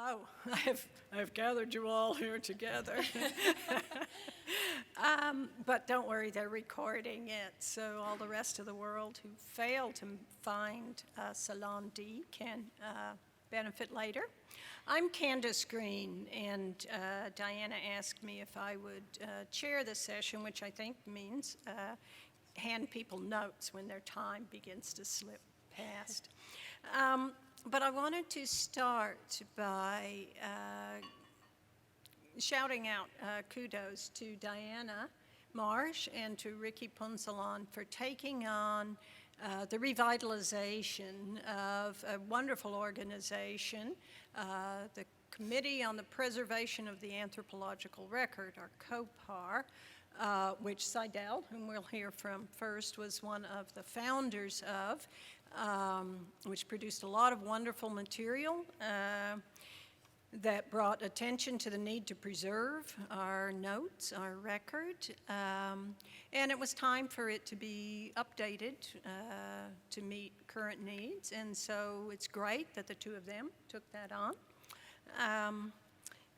Oh, I've gathered you all here together. But don't worry, they're recording it, so all the rest of the world who failed to find Salon D can benefit later. I'm Candace Green, and Diana asked me if I would chair the session, which I think means hand people notes when their time begins to slip past. But I wanted to start by shouting out kudos to Diana Marsh and to Ricky Ponsalon for taking on the revitalization of a wonderful organization, the Committee on the Preservation of the Anthropological Record, or COPAR, which Seidel, whom we'll hear from first, was one of the founders of, which produced a lot of wonderful material that brought attention to the need to preserve our notes, our record, and it was time for it to be updated to meet current needs, and so it's great that the two of them took that on.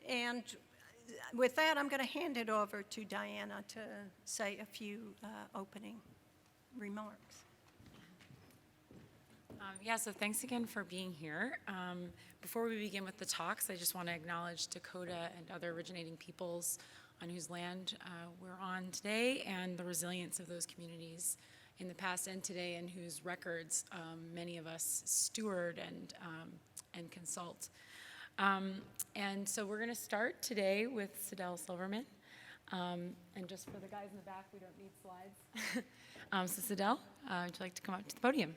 And with that, I'm going to hand it over to Diana to say a few opening remarks. So thanks again for being here. Before we begin with the talks, I just want to acknowledge Dakota and other originating peoples on whose land we're on today, and the resilience of those communities in the past and today, and whose records many of us steward and consult. And so we're going to start today with Seidel Silverman. And just for the guys in the back, we don't need slides. So Seidel, would you like to come up to the podium?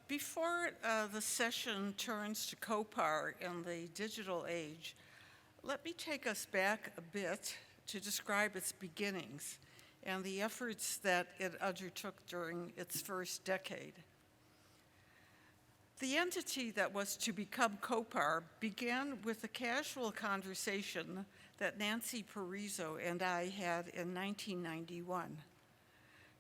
Before the session turns to COPAR in the digital age, let me take us back a bit to describe its beginnings and the efforts that it undertook during its first decade. The entity that was to become COPAR began with a casual conversation that Nancy Parizo and I had in 1991.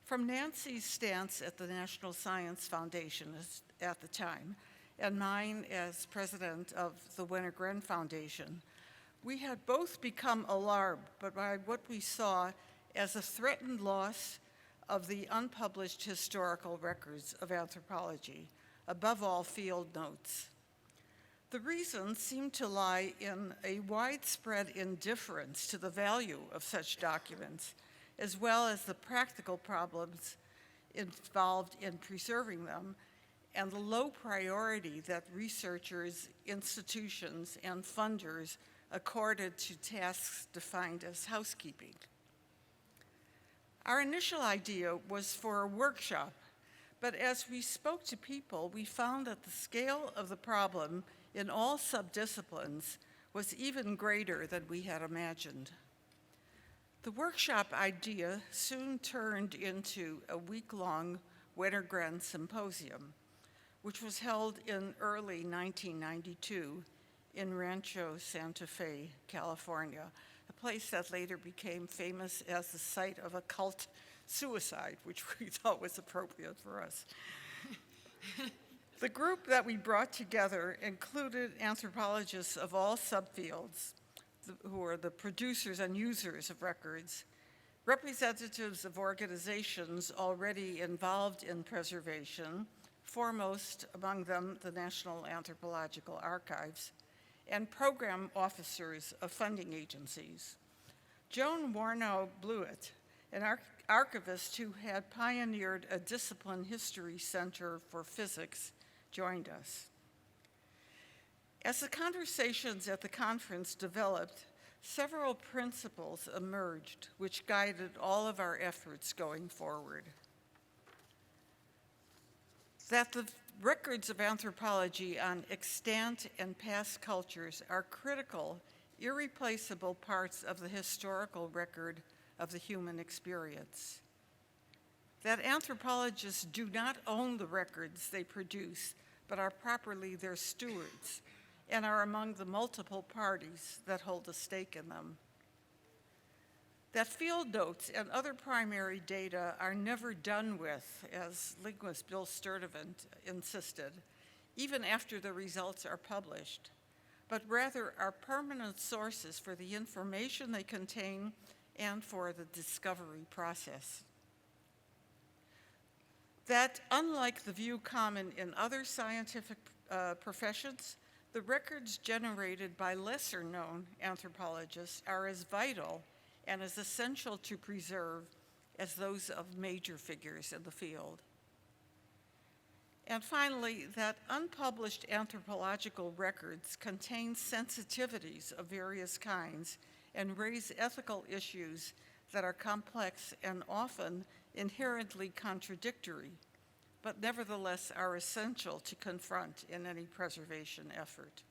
From Nancy's stance at the National Science Foundation at the time, and mine as president of the Wenner-Gren Foundation, we had both become alarmed by what we saw as a threatened loss of the unpublished historical records of anthropology, above all field notes. The reason seemed to lie in a widespread indifference to the value of such documents, as well as the practical problems involved in preserving them, and the low priority that researchers, institutions, and funders accorded to tasks defined as housekeeping. Our initial idea was for a workshop, but as we spoke to people, we found that the scale of the problem in all subdisciplines was even greater than we had imagined. The workshop idea soon turned into a week-long Wenner-Gren Symposium, which was held in early 1992 in Rancho Santa Fe, California, a place that later became famous as the site of a cult suicide, which we thought was appropriate for us. The group that we brought together included anthropologists of all subfields, who are the producers and users of records, representatives of organizations already involved in preservation, foremost among them the National Anthropological Archives, and program officers of funding agencies. Joan Warnow-Blewett, an archivist who had pioneered a discipline history center for physics, joined us. As the conversations at the conference developed, several principles emerged which guided all of our efforts going forward. That the records of anthropology on extant and past cultures are critical, irreplaceable parts of the historical record of the human experience. That anthropologists do not own the records they produce, but are properly their stewards, and are among the multiple parties that hold a stake in them. That field notes and other primary data are never done with, as linguist Bill Sturdivant insisted, even after the results are published, but rather are permanent sources for the information they contain and for the discovery process. That, unlike the view common in other scientific professions, the records generated by lesser-known anthropologists are as vital and as essential to preserve as those of major figures in the field. And finally, that unpublished anthropological records contain sensitivities of various kinds and raise ethical issues that are complex and often inherently contradictory, but nevertheless are essential to confront in any preservation effort.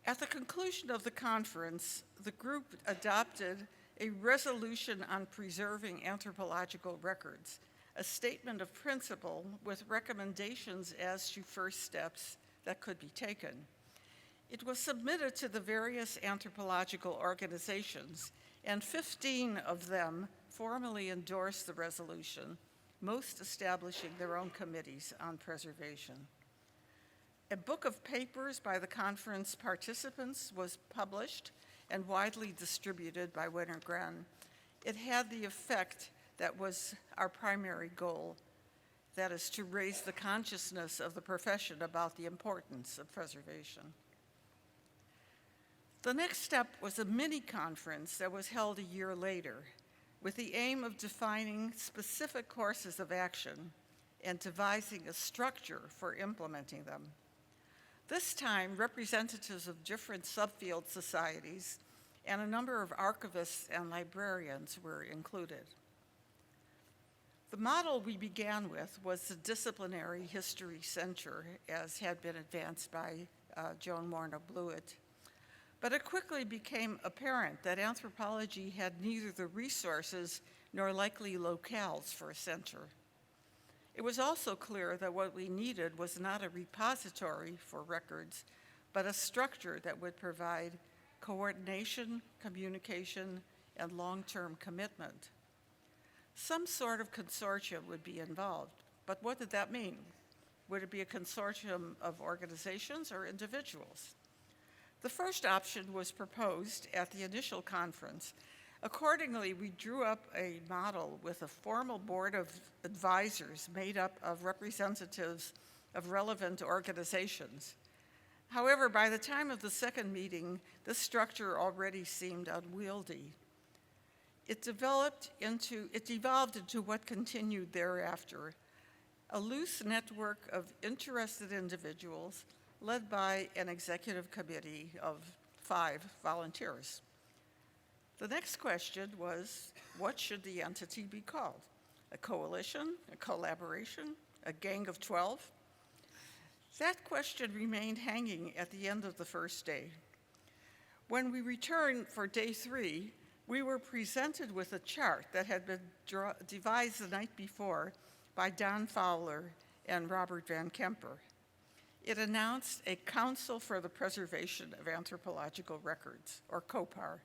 At the conclusion of the conference, the group adopted a resolution on preserving anthropological records, a statement of principle with recommendations as to first steps that could be taken. It was submitted to the various anthropological organizations, and 15 of them formally endorsed the resolution, most establishing their own committees on preservation. A book of papers by the conference participants was published and widely distributed by Winter-Gren. It had the effect that was our primary goal, that is to raise the consciousness of the profession about the importance of preservation. The next step was a mini-conference that was held a year later with the aim of defining specific courses of action and devising a structure for implementing them. This time, representatives of different subfield societies and a number of archivists and librarians were included. The model we began with was the disciplinary history center, as had been advanced by Joan Morneau Blewett. But it quickly became apparent that anthropology had neither the resources nor likely locales for a center. It was also clear that what we needed was not a repository for records, but a structure that would provide coordination, communication, and long-term commitment. Some sort of consortium would be involved, but what did that mean? Would it be a consortium of organizations or individuals? The first option was proposed at the initial conference. Accordingly, we drew up a model with a formal board of advisors made up of representatives of relevant organizations. However, by the time of the second meeting, this structure already seemed unwieldy. It devolved into what continued thereafter, a loose network of interested individuals led by an executive committee of 5 volunteers. The next question was, what should the entity be called? A coalition, a collaboration, a gang of 12? That question remained hanging at the end of the first day. When we returned for day 3, we were presented with a chart that had been devised the night before by Don Fowler and Robert Van Kemper. It announced a Council for the Preservation of Anthropological Records, or COPAR,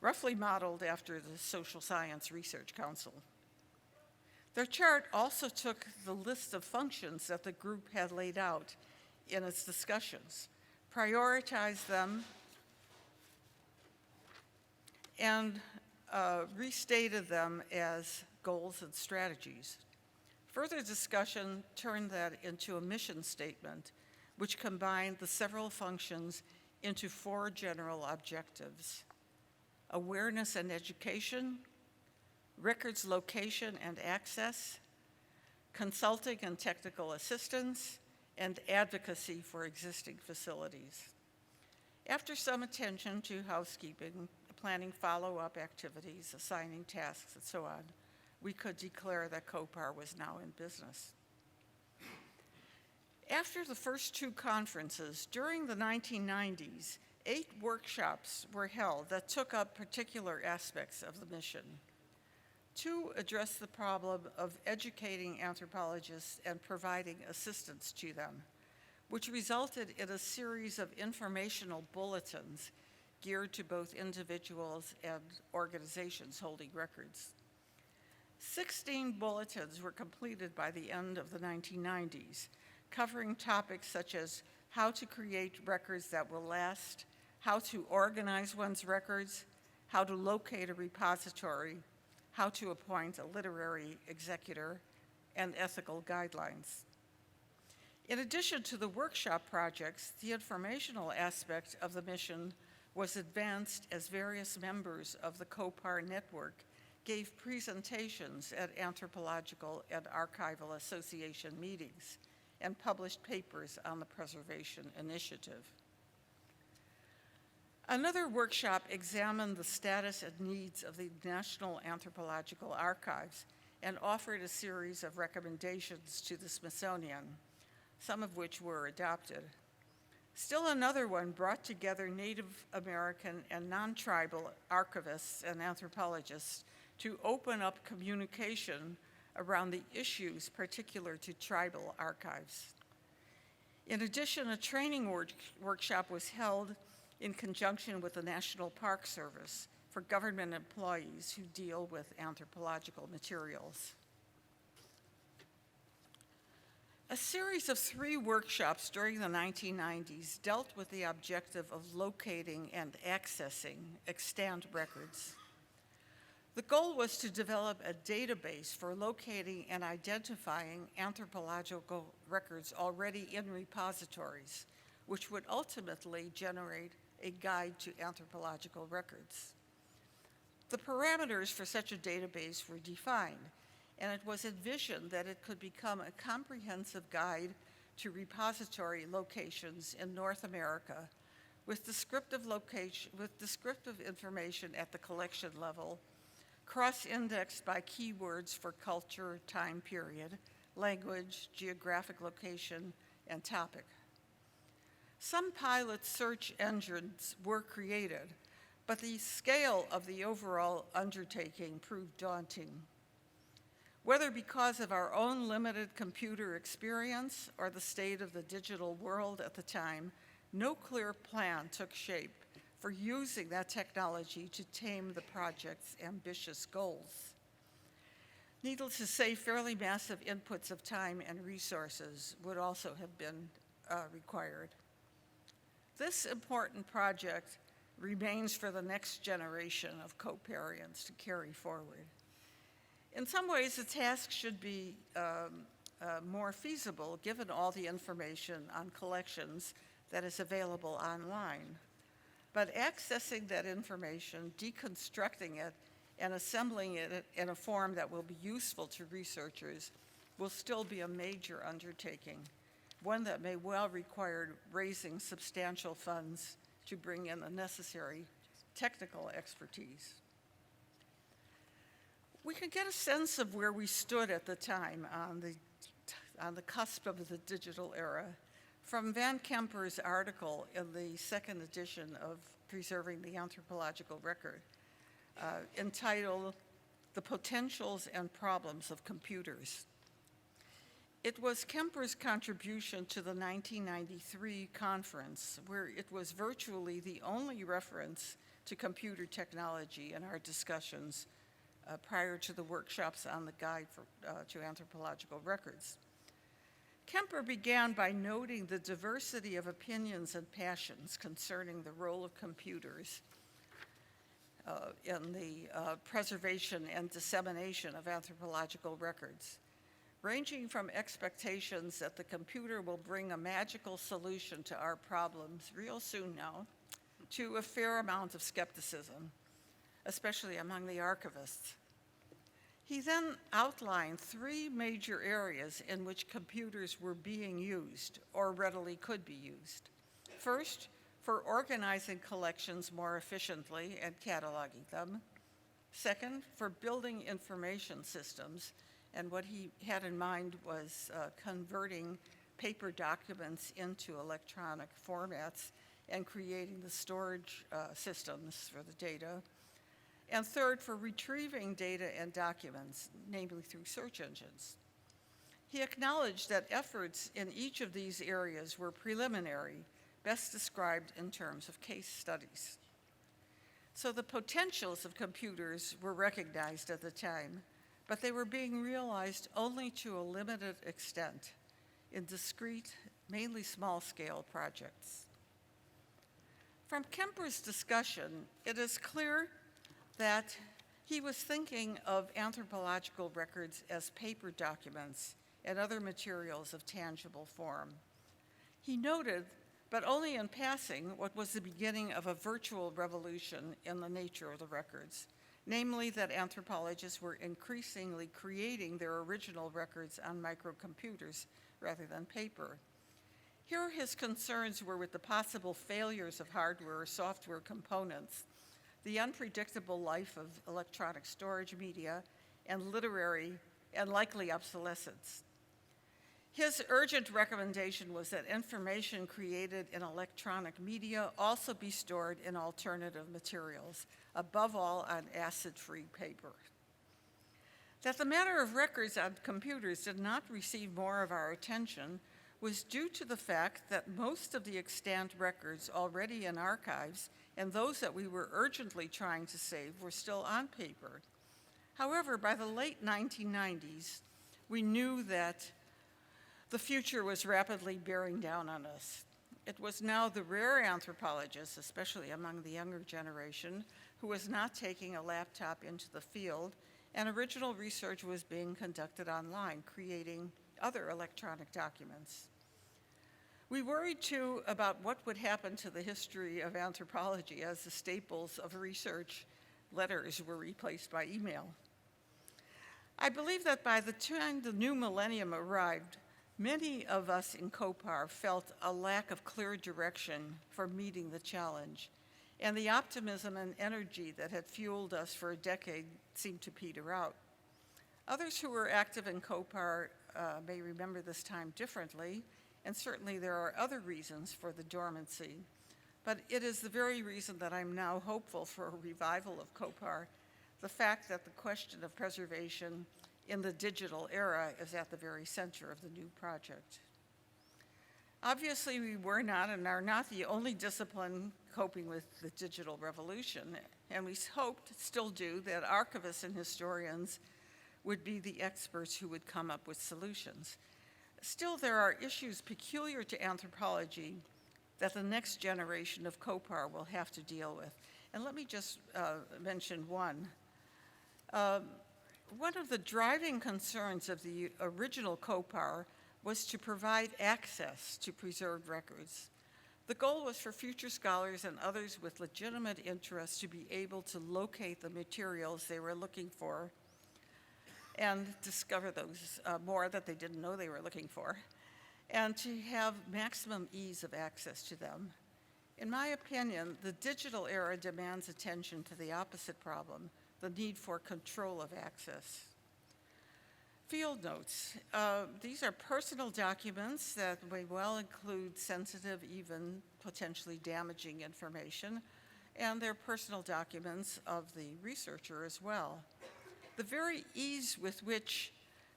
roughly modeled after the Social Science Research Council. Their chart also took the list of functions that the group had laid out in its discussions, prioritized them, and restated them as goals and strategies. Further discussion turned that into a mission statement, which combined the several functions into 4 general objectives: awareness and education, records location and access, consulting and technical assistance, and advocacy for existing facilities. After some attention to housekeeping, planning follow-up activities, assigning tasks, and so on, we could declare that COPAR was now in business. After the first 2 conferences, during the 1990s, 8 workshops were held that took up particular aspects of the mission. 2 addressed the problem of educating anthropologists and providing assistance to them, which resulted in a series of informational bulletins geared to both individuals and organizations holding records. 16 bulletins were completed by the end of the 1990s, covering topics such as how to create records that will last, how to organize one's records, how to locate a repository, how to appoint a literary executor, and ethical guidelines. In addition to the workshop projects, the informational aspect of the mission was advanced as various members of the COPAR network gave presentations at Anthropological and Archival Association meetings and published papers on the Preservation Initiative. Another workshop examined the status and needs of the National Anthropological Archives and offered a series of recommendations to the Smithsonian, some of which were adopted. Still another one brought together Native American and non-tribal archivists and anthropologists to open up communication around the issues particular to tribal archives. In addition, a training workshop was held in conjunction with the National Park Service for government employees who deal with anthropological materials. A series of 3 workshops during the 1990s dealt with the objective of locating and accessing extant records. The goal was to develop a database for locating and identifying anthropological records already in repositories, which would ultimately generate a guide to anthropological records. The parameters for such a database were defined, and it was envisioned that it could become a comprehensive guide to repository locations in North America with descriptive information at the collection level, cross-indexed by keywords for culture, time period, language, geographic location, and topic. Some pilot search engines were created, but the scale of the overall undertaking proved daunting. Whether because of our own limited computer experience or the state of the digital world at the time, no clear plan took shape for using that technology to tame the project's ambitious goals. Needless to say, fairly massive inputs of time and resources would also have been required. This important project remains for the next generation of COPARians to carry forward. In some ways, the task should be more feasible given all the information on collections that is available online. But accessing that information, deconstructing it, and assembling it in a form that will be useful to researchers will still be a major undertaking, one that may well require raising substantial funds to bring in the necessary technical expertise. We can get a sense of where we stood at the time on the cusp of the digital era from Van Kemper's article in the second edition of Preserving the Anthropological Record, entitled The Potentials and Problems of Computers. It was Kemper's contribution to the 1993 conference, where it was virtually the only reference to computer technology in our discussions prior to the workshops on the Guide to Anthropological Records. Kemper began by noting the diversity of opinions and passions concerning the role of computers in the preservation and dissemination of anthropological records, ranging from expectations that the computer will bring a magical solution to our problems real soon now, to a fair amount of skepticism, especially among the archivists. He then outlined 3 major areas in which computers were being used or readily could be used. First, for organizing collections more efficiently and cataloging them. Second, for building information systems, and what he had in mind was converting paper documents into electronic formats and creating the storage systems for the data. And third, for retrieving data and documents, namely through search engines. He acknowledged that efforts in each of these areas were preliminary, best described in terms of case studies. So the potentials of computers were recognized at the time, but they were being realized only to a limited extent in discrete, mainly small-scale projects. From Kemper's discussion, it is clear that he was thinking of anthropological records as paper documents and other materials of tangible form. He noted, but only in passing, what was the beginning of a virtual revolution in the nature of the records, namely that anthropologists were increasingly creating their original records on microcomputers rather than paper. Here his concerns were with the possible failures of hardware or software components, the unpredictable life of electronic storage media, and literary and likely obsolescence. His urgent recommendation was that information created in electronic media also be stored in alternative materials, above all on acid-free paper. That the matter of records on computers did not receive more of our attention was due to the fact that most of the extant records already in archives and those that we were urgently trying to save were still on paper. However, by the late 1990s, we knew that the future was rapidly bearing down on us. It was now the rare anthropologist, especially among the younger generation, who was not taking a laptop into the field, and original research was being conducted online, creating other electronic documents. We worried too about what would happen to the history of anthropology as the staples of research, letters, were replaced by email. I believe that by the time the new millennium arrived, many of us in COPAR felt a lack of clear direction for meeting the challenge, and the optimism and energy that had fueled us for a decade seemed to peter out. Others who were active in COPAR may remember this time differently, and certainly there are other reasons for the dormancy, but it is the very reason that I'm now hopeful for a revival of COPAR, the fact that the question of preservation in the digital era is at the very center of the new project. Obviously, we were not and are not the only discipline coping with the digital revolution, and we hoped, still do, that archivists and historians would be the experts who would come up with solutions. Still, there are issues peculiar to anthropology that the next generation of COPAR will have to deal with. And let me just mention one. One of the driving concerns of the original COPAR was to provide access to preserved records. The goal was for future scholars and others with legitimate interest to be able to locate the materials they were looking for and discover those more that they didn't know they were looking for, and to have maximum ease of access to them. In my opinion, the digital era demands attention to the opposite problem, the need for control of access. Field notes. These are personal documents that may well include sensitive, even potentially damaging information, and they're personal documents of the researcher as well. The very ease with which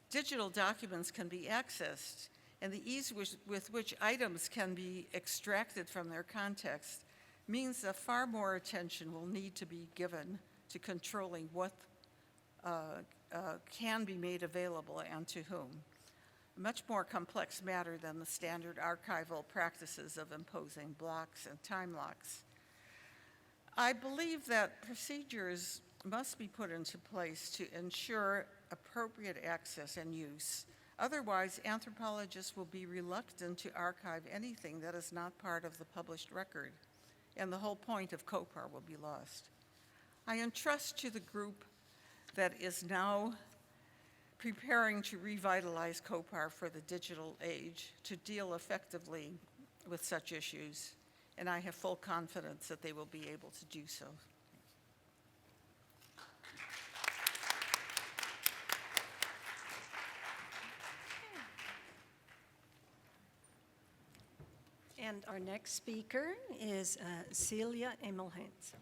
digital documents can be accessed and the ease with which items can be extracted from their context means that far more attention will need to be given to controlling what can be made available and to whom. A much more complex matter than the standard archival practices of imposing blocks and time locks. I believe that procedures must be put into place to ensure appropriate access and use. Otherwise, anthropologists will be reluctant to archive anything that is not part of the published record, and the whole point of COPAR will be lost. I entrust to the group that is now preparing to revitalize COPAR for the digital age to deal effectively with such issues, and I have full confidence that they will be able to do so. And our next speaker is Celia Emmelhans.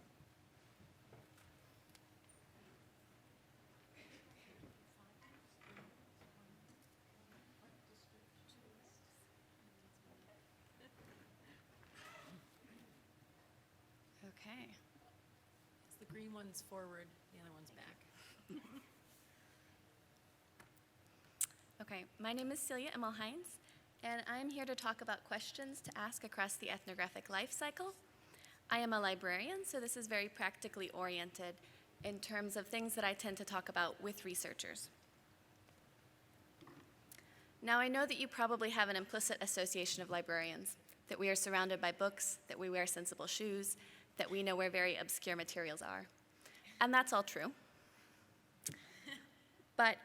Okay. The green one's forward, the other one's back. Okay, my name is Celia Emil Hines, and I'm here to talk about questions to ask across the ethnographic life cycle. I am a librarian, so this is very practically oriented in terms of things that I tend to talk about with researchers. Now, I know that you probably have an implicit association of librarians, that we are surrounded by books, that we wear sensible shoes, that we know where very obscure materials are. And that's all true. But,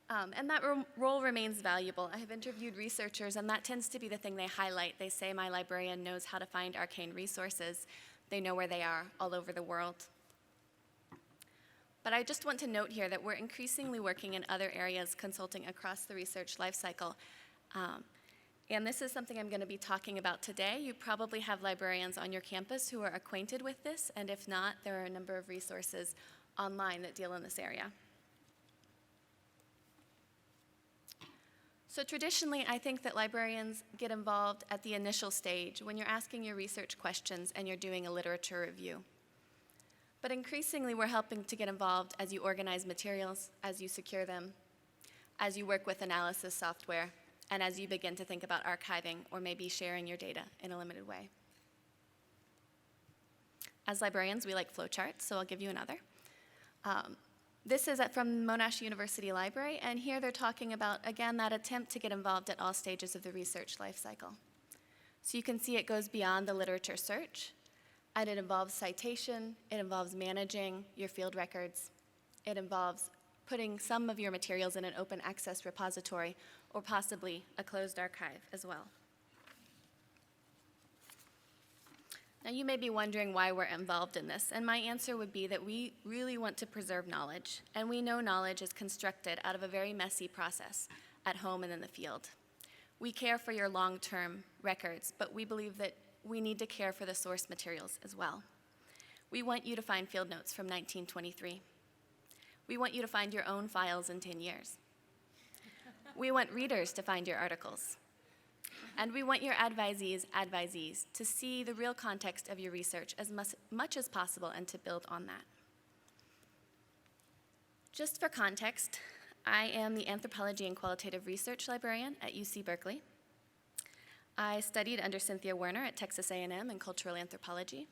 and that role remains valuable. I have interviewed researchers, and that tends to be the thing they highlight. They say, my librarian knows how to find arcane resources. They know where they are all over the world. But I just want to note here that we're increasingly working in other areas, consulting across the research life cycle. And this is something I'm going to be talking about today. You probably have librarians on your campus who are acquainted with this, and if not, there are a number of resources online that deal in this area. So traditionally, I think that librarians get involved at the initial stage when you're asking your research questions and you're doing a literature review. But increasingly, we're helping to get involved as you organize materials, as you secure them, as you work with analysis software, and as you begin to think about archiving or maybe sharing your data in a limited way. As librarians, we like flowcharts, so I'll give you another. This is from Monash University Library, and here they're talking about, again, that attempt to get involved at all stages of the research life cycle. So you can see it goes beyond the literature search, and it involves citation, it involves managing your field records, it involves putting some of your materials in an open access repository or possibly a closed archive as well. Now you may be wondering why we're involved in this, and my answer would be that we really want to preserve knowledge, and we know knowledge is constructed out of a very messy process at home and in the field. We care for your long-term records, but we believe that we need to care for the source materials as well. We want you to find field notes from 1923. We want you to find your own files in 10 years. We want readers to find your articles. And we want your advisees to see the real context of your research as much as possible and to build on that. Just for context, I am the Anthropology and Qualitative Research Librarian at UC Berkeley. I studied under Cynthia Werner at Texas A&M in cultural anthropology.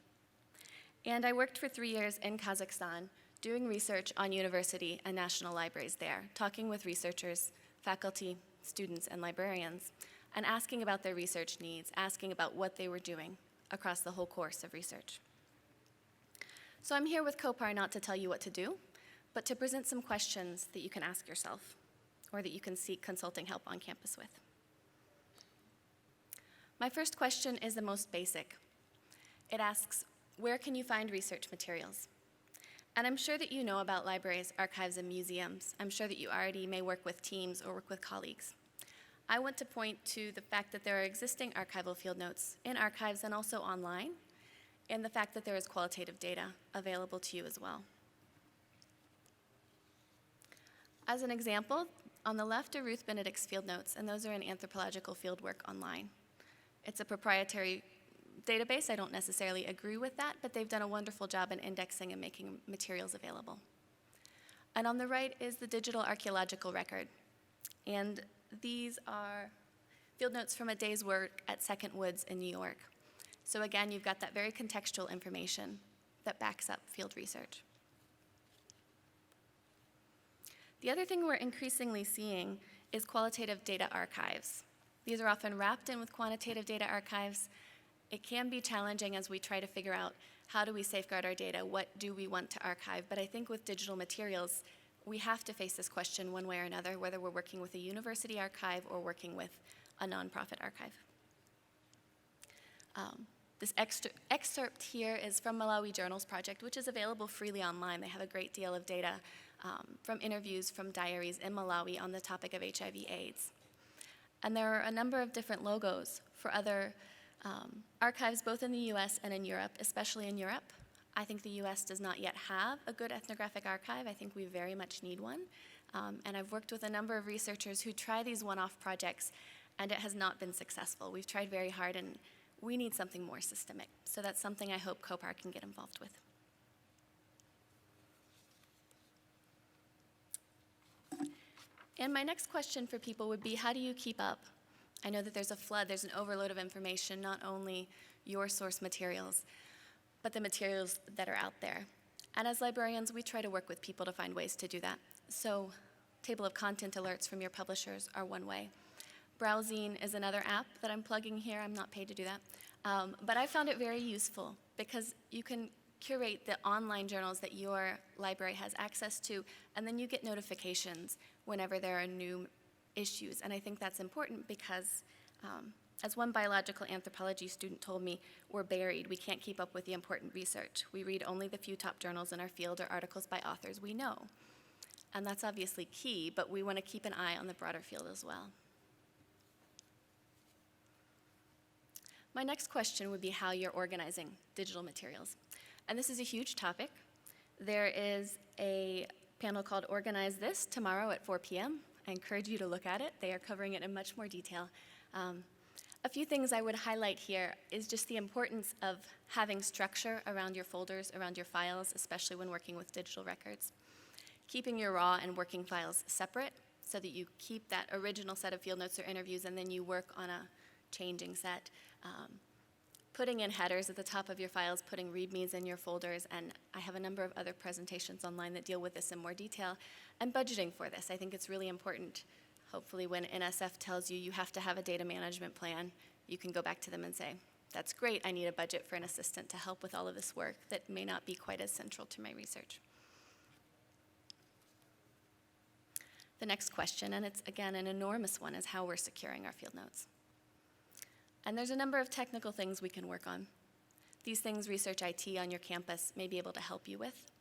And I worked for 3 years in Kazakhstan doing research on university and national libraries there, talking with researchers, faculty, students, and librarians, and asking about their research needs, asking about what they were doing across the whole course of research. So I'm here with COPAR not to tell you what to do, but to present some questions that you can ask yourself or that you can seek consulting help on campus with. My first question is the most basic. It asks, where can you find research materials? And I'm sure that you know about libraries, archives, and museums. I'm sure that you already may work with teams or work with colleagues. I want to point to the fact that there are existing archival field notes in archives and also online, and the fact that there is qualitative data available to you as well. As an example, on the left are Ruth Benedict's field notes, and those are in anthropological fieldwork online. It's a proprietary database. I don't necessarily agree with that, but they've done a wonderful job in indexing and making materials available. And on the right is the digital archaeological record. And these are field notes from a day's work at Second Woods in New York. So again, you've got that very contextual information that backs up field research. The other thing we're increasingly seeing is qualitative data archives. These are often wrapped in with quantitative data archives. It can be challenging as we try to figure out how do we safeguard our data, what do we want to archive, but I think with digital materials, we have to face this question one way or another, whether we're working with a university archive or working with a nonprofit archive. This excerpt here is from Malawi Journals Project, which is available freely online. They have a great deal of data from interviews from diaries in Malawi on the topic of HIV/AIDS. And there are a number of different logos for other archives, both in the US and in Europe, especially in Europe. I think the US does not yet have a good ethnographic archive. I think we very much need one. And I've worked with a number of researchers who try these one-off projects, and it has not been successful. We've tried very hard, and we need something more systemic. So that's something I hope COPAR can get involved with. And my next question for people would be, how do you keep up? I know that there's a flood, there's an overload of information, not only your source materials, but the materials that are out there. And as librarians, we try to work with people to find ways to do that. So table of content alerts from your publishers are one way. Browsing is another app that I'm plugging here. I'm not paid to do that. But I found it very useful because you can curate the online journals that your library has access to, and then you get notifications whenever there are new issues. And I think that's important because, as one biological anthropology student told me, we're buried. We can't keep up with the important research. We read only the few top journals in our field or articles by authors we know. And that's obviously key, but we want to keep an eye on the broader field as well. My next question would be how you're organizing digital materials. And this is a huge topic. There is a panel called Organize This tomorrow at 4 p.m. I encourage you to look at it. They are covering it in much more detail. A few things I would highlight here is just the importance of having structure around your folders, around your files, especially when working with digital records. Keeping your raw and working files separate so that you keep that original set of field notes or interviews and then you work on a changing set. Putting in headers at the top of your files, putting readmes in your folders, and I have a number of other presentations online that deal with this in more detail, and budgeting for this. I think it's really important. Hopefully when NSF tells you you have to have a data management plan, you can go back to them and say, that's great, I need a budget for an assistant to help with all of this work that may not be quite as central to my research. The next question, and it's again an enormous one, is how we're securing our field notes. And there's a number of technical things we can work on. These things Research IT on your campus may be able to help you with.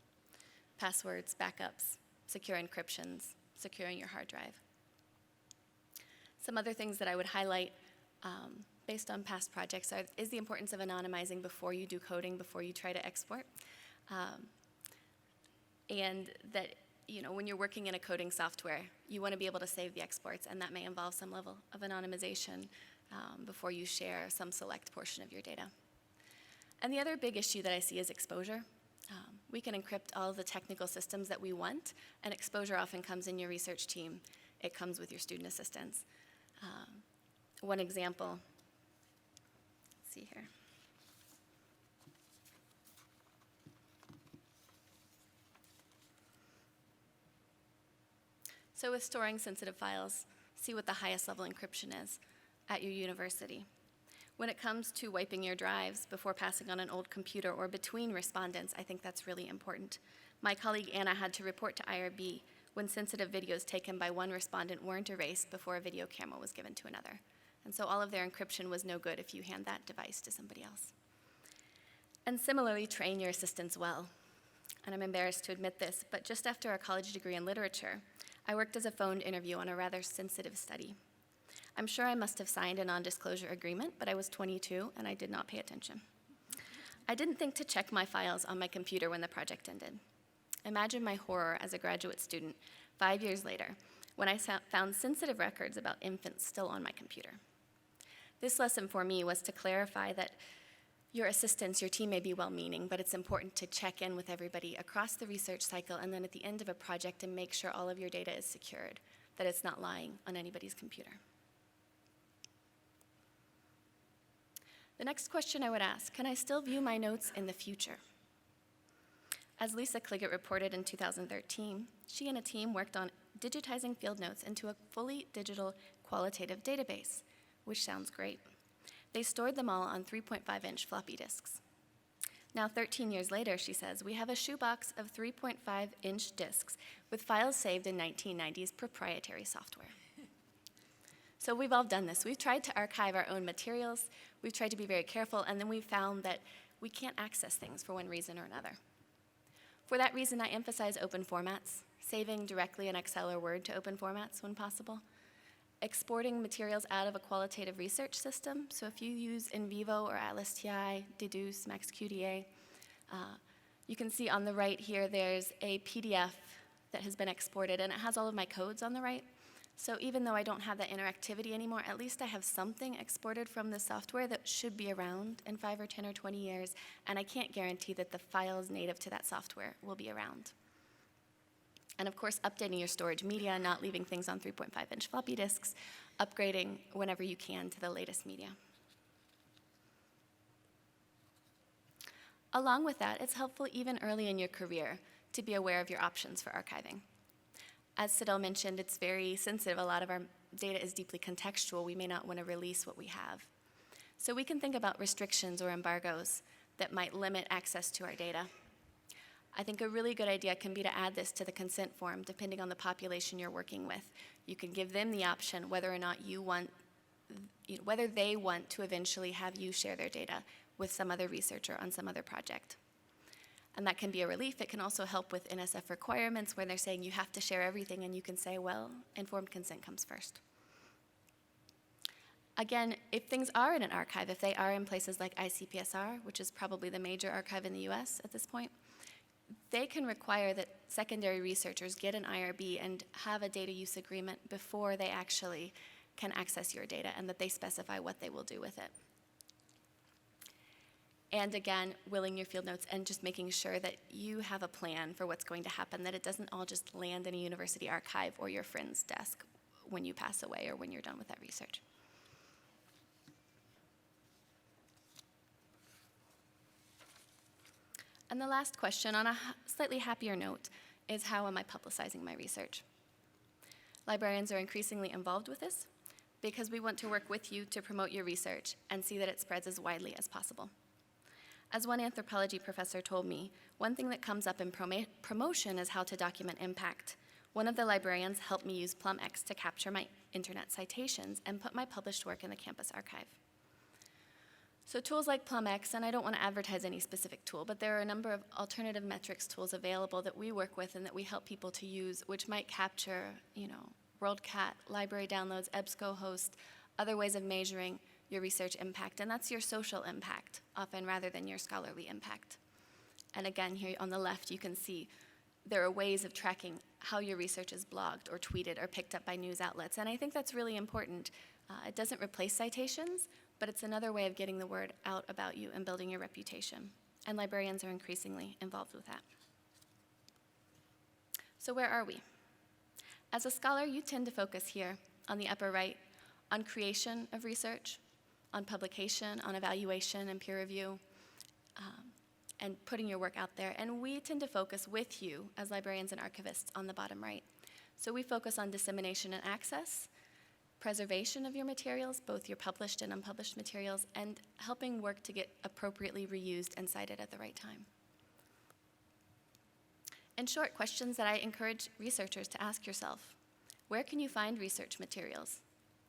Passwords, backups, secure encryptions, securing your hard drive. Some other things that I would highlight based on past projects is the importance of anonymizing before you do coding, before you try to export. And that, you know, when you're working in a coding software, you want to be able to save the exports, and that may involve some level of anonymization before you share some select portion of your data. And the other big issue that I see is exposure. We can encrypt all of the technical systems that we want, and exposure often comes in your research team. It comes with your student assistants. One example, let's see here. So with storing sensitive files, see what the highest level encryption is at your university. When it comes to wiping your drives before passing on an old computer or between respondents, I think that's really important. My colleague Anna had to report to IRB when sensitive videos taken by one respondent weren't erased before a video camera was given to another. And so all of their encryption was no good if you hand that device to somebody else. And similarly, train your assistants well. And I'm embarrassed to admit this, but just after a college degree in literature, I worked as a phoned interview on a rather sensitive study. I'm sure I must have signed a non-disclosure agreement, but I was 22 and I did not pay attention. I didn't think to check my files on my computer when the project ended. Imagine my horror as a graduate student 5 years later when I found sensitive records about infants still on my computer. This lesson for me was to clarify that your assistants, your team may be well-meaning, but it's important to check in with everybody across the research cycle and then at the end of a project and make sure all of your data is secured, that it's not lying on anybody's computer. The next question I would ask, can I still view my notes in the future? As Lisa Kliggett reported in 2013, she and a team worked on digitizing field notes into a fully digital qualitative database, which sounds great. They stored them all on 3.5-inch floppy disks. Now, 13 years later, she says, we have a shoebox of 3.5-inch disks with files saved in 1990s proprietary software. So we've all done this. We've tried to archive our own materials. We've tried to be very careful, and then we've found that we can't access things for one reason or another. For that reason, I emphasize open formats, saving directly in Excel or Word to open formats when possible, exporting materials out of a qualitative research system. So if you use NVivo or Atlas TI, Deduce, MaxQDA, you can see on the right here there's a PDF that has been exported, and it has all of my codes on the right. So even though I don't have that interactivity anymore, at least I have something exported from the software that should be around in 5 or 10 or 20 years, and I can't guarantee that the files native to that software will be around. And of course, updating your storage media, not leaving things on 3.5-inch floppy disks, upgrading whenever you can to the latest media. Along with that, it's helpful even early in your career to be aware of your options for archiving. As Sidel mentioned, it's very sensitive. A lot of our data is deeply contextual. We may not want to release what we have. So we can think about restrictions or embargoes that might limit access to our data. I think a really good idea can be to add this to the consent form, depending on the population you're working with. You can give them the option whether or not whether they want to eventually have you share their data with some other researcher on some other project. And that can be a relief. It can also help with NSF requirements where they're saying you have to share everything, and you can say, well, informed consent comes first. Again, if things are in an archive, if they are in places like ICPSR, which is probably the major archive in the US at this point, they can require that secondary researchers get an IRB and have a data use agreement before they actually can access your data, and that they specify what they will do with it. And again, willing your field notes and just making sure that you have a plan for what's going to happen, that it doesn't all just land in a university archive or your friend's desk when you pass away or when you're done with that research. And the last question, on a slightly happier note, is how am I publicizing my research? Librarians are increasingly involved with this because we want to work with you to promote your research and see that it spreads as widely as possible. As one anthropology professor told me, one thing that comes up in promotion is how to document impact. One of the librarians helped me use PlumX to capture my internet citations and put my published work in the campus archive. So tools like PlumX, and I don't want to advertise any specific tool, but there are a number of alternative metrics tools available that we work with and that we help people to use, which might capture, WorldCat, library downloads, EBSCO host, other ways of measuring your research impact, and that's your social impact, often rather than your scholarly impact. And again, here on the left, you can see there are ways of tracking how your research is blogged or tweeted or picked up by news outlets, and I think that's really important. It doesn't replace citations, but it's another way of getting the word out about you and building your reputation, and librarians are increasingly involved with that. So where are we? As a scholar, you tend to focus here on the upper right on creation of research, on publication, on evaluation and peer review, and putting your work out there. And we tend to focus with you as librarians and archivists on the bottom right. So we focus on dissemination and access, preservation of your materials, both your published and unpublished materials, and helping work to get appropriately reused and cited at the right time. In short, questions that I encourage researchers to ask yourself: where can you find research materials?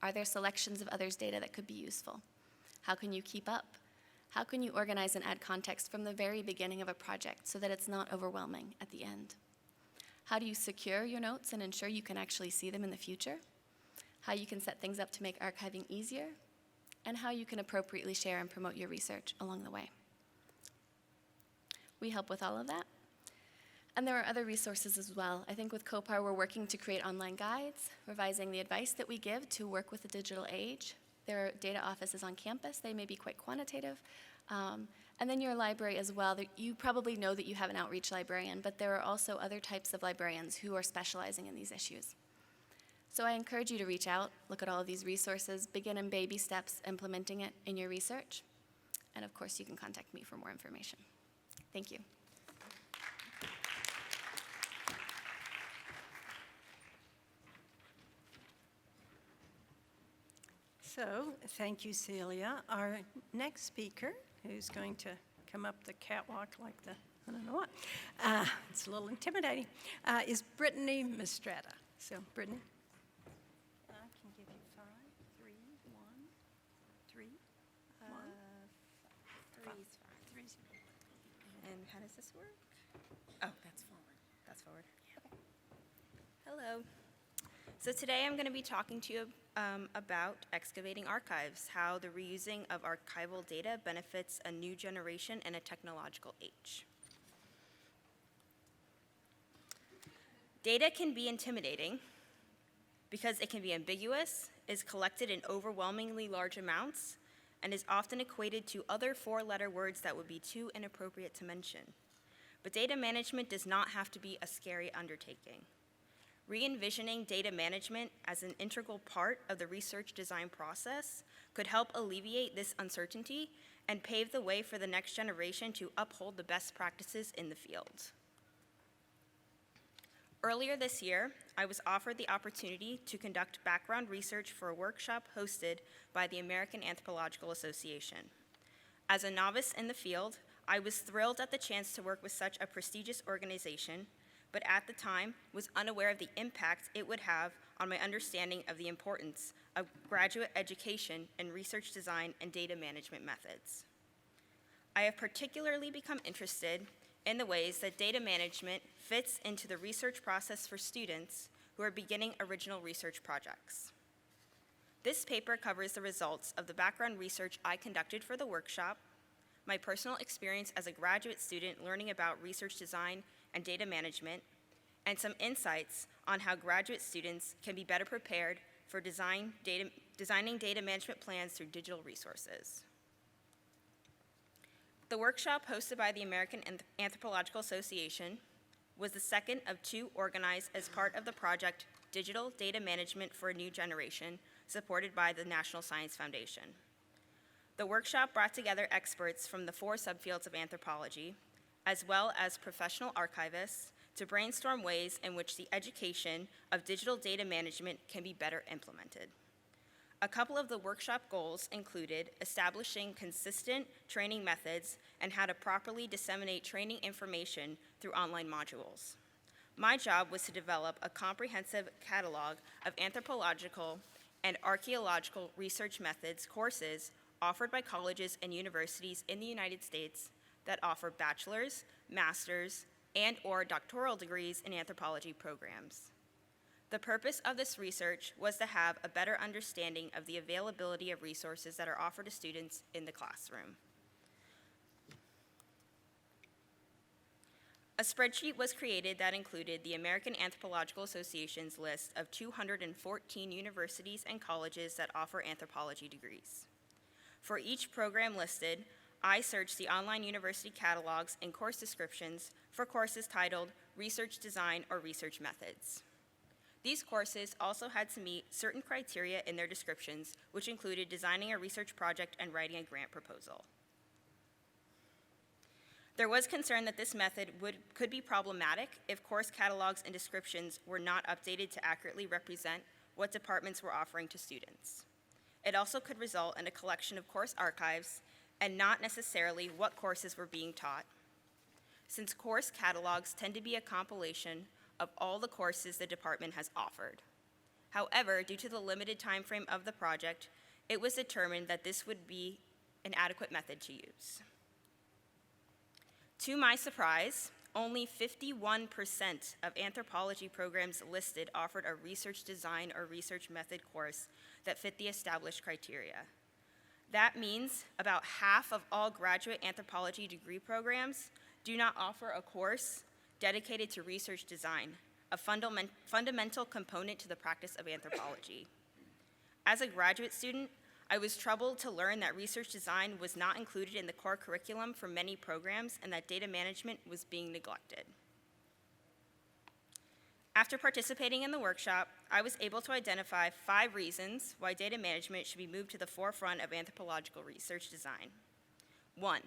Are there selections of others' data that could be useful? How can you keep up? How can you organize and add context from the very beginning of a project so that it's not overwhelming at the end? How do you secure your notes and ensure you can actually see them in the future? How you can set things up to make archiving easier? And how you can appropriately share and promote your research along the way. We help with all of that. And there are other resources as well. I think with COPAR, we're working to create online guides, revising the advice that we give to work with the digital age. There are data offices on campus. They may be quite quantitative. And then your library as well. You probably know that you have an outreach librarian, but there are also other types of librarians who are specializing in these issues. So I encourage you to reach out, look at all of these resources, begin in baby steps implementing it in your research. And of course, you can contact me for more information. Thank you. So, thank you, Celia. Our next speaker, who's going to come up the catwalk like the, I don't know what, it's a little intimidating, is Brittany Mistretta. So, Brittany. I can give you 5, 3, 1, 3, 1. Three's fine. 3's And how does this work? Oh, that's forward. That's forward. Okay. Hello. So today I'm going to be talking to you about excavating archives, how the reusing of archival data benefits a new generation in a technological age. Data can be intimidating, because it can be ambiguous, is collected in overwhelmingly large amounts, and is often equated to other four-letter words that would be too inappropriate to mention. But data management does not have to be a scary undertaking. Re-envisioning data management as an integral part of the research design process could help alleviate this uncertainty and pave the way for the next generation to uphold the best practices in the field. Earlier this year, I was offered the opportunity to conduct background research for a workshop hosted by the American Anthropological Association. As a novice in the field, I was thrilled at the chance to work with such a prestigious organization, but at the time was unaware of the impact it would have on my understanding of the importance of graduate education in research design and data management methods. I have particularly become interested in the ways that data management fits into the research process for students who are beginning original research projects. This paper covers the results of the background research I conducted for the workshop, my personal experience as a graduate student learning about research design and data management, and some insights on how graduate students can be better prepared for designing data management plans through digital resources. The workshop hosted by the American Anthropological Association was the second of two organized as part of the project Digital Data Management for a New Generation, supported by the National Science Foundation. The workshop brought together experts from the 4 subfields of anthropology, as well as professional archivists, to brainstorm ways in which the education of digital data management can be better implemented. A couple of the workshop goals included establishing consistent training methods and how to properly disseminate training information through online modules. My job was to develop a comprehensive catalog of anthropological and archaeological research methods courses offered by colleges and universities in the United States that offer bachelor's, master's, and/or doctoral degrees in anthropology programs. The purpose of this research was to have a better understanding of the availability of resources that are offered to students in the classroom. A spreadsheet was created that included the American Anthropological Association's list of 214 universities and colleges that offer anthropology degrees. For each program listed, I searched the online university catalogs and course descriptions for courses titled Research Design or Research Methods. These courses also had to meet certain criteria in their descriptions, which included designing a research project and writing a grant proposal. There was concern that this method could be problematic if course catalogs and descriptions were not updated to accurately represent what departments were offering to students. It also could result in a collection of course archives and not necessarily what courses were being taught, since course catalogs tend to be a compilation of all the courses the department has offered. However, due to the limited time frame of the project, it was determined that this would be an adequate method to use. To my surprise, only 51% of anthropology programs listed offered a research design or research method course that fit the established criteria. That means about half of all graduate anthropology degree programs do not offer a course dedicated to research design, a fundamental component to the practice of anthropology. As a graduate student, I was troubled to learn that research design was not included in the core curriculum for many programs and that data management was being neglected. After participating in the workshop, I was able to identify 5 reasons why data management should be moved to the forefront of anthropological research design. 1,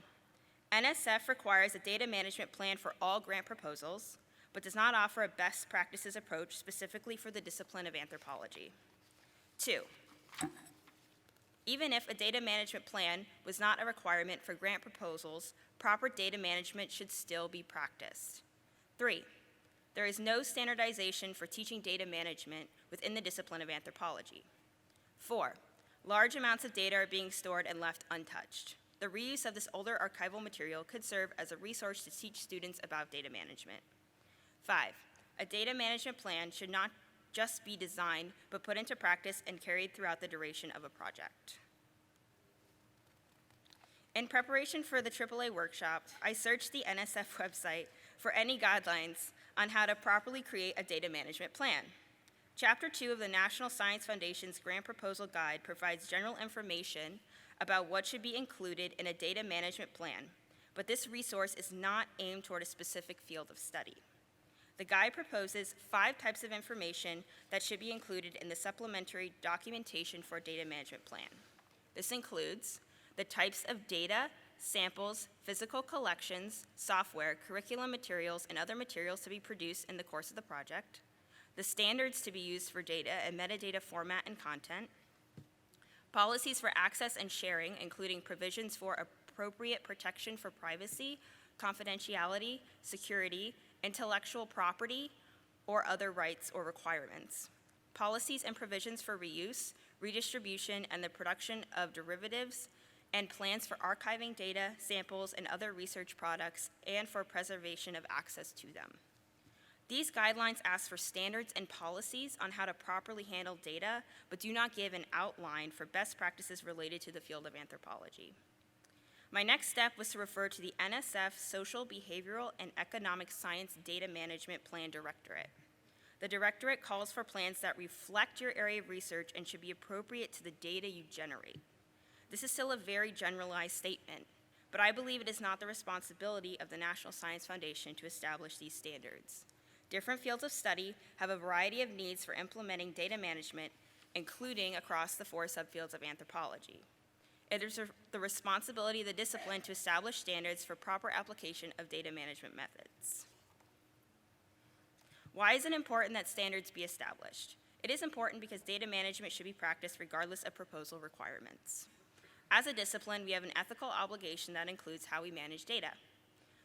NSF requires a data management plan for all grant proposals, but does not offer a best practices approach specifically for the discipline of anthropology. 2, even if a data management plan was not a requirement for grant proposals, proper data management should still be practiced. 3, there is no standardization for teaching data management within the discipline of anthropology. 4, large amounts of data are being stored and left untouched. The reuse of this older archival material could serve as a resource to teach students about data management. 5, a data management plan should not just be designed, but put into practice and carried throughout the duration of a project. In preparation for the AAA workshop, I searched the NSF website for any guidelines on how to properly create a data management plan. Chapter 2 of the National Science Foundation's Grant Proposal Guide provides general information about what should be included in a data management plan, but this resource is not aimed toward a specific field of study. The guide proposes 5 types of information that should be included in the supplementary documentation for a data management plan. This includes the types of data, samples, physical collections, software, curriculum materials, and other materials to be produced in the course of the project, the standards to be used for data and metadata format and content, policies for access and sharing, including provisions for appropriate protection for privacy, confidentiality, security, intellectual property, or other rights or requirements, policies and provisions for reuse, redistribution, and the production of derivatives, and plans for archiving data, samples, and other research products, and for preservation of access to them. These guidelines ask for standards and policies on how to properly handle data, but do not give an outline for best practices related to the field of anthropology. My next step was to refer to the NSF Social, Behavioral, and Economic Science Data Management Plan Directorate. The Directorate calls for plans that reflect your area of research and should be appropriate to the data you generate. This is still a very generalized statement, but I believe it is not the responsibility of the National Science Foundation to establish these standards. Different fields of study have a variety of needs for implementing data management, including across the 4 subfields of anthropology. It is the responsibility of the discipline to establish standards for proper application of data management methods. Why is it important that standards be established? It is important because data management should be practiced regardless of proposal requirements. As a discipline, we have an ethical obligation that includes how we manage data.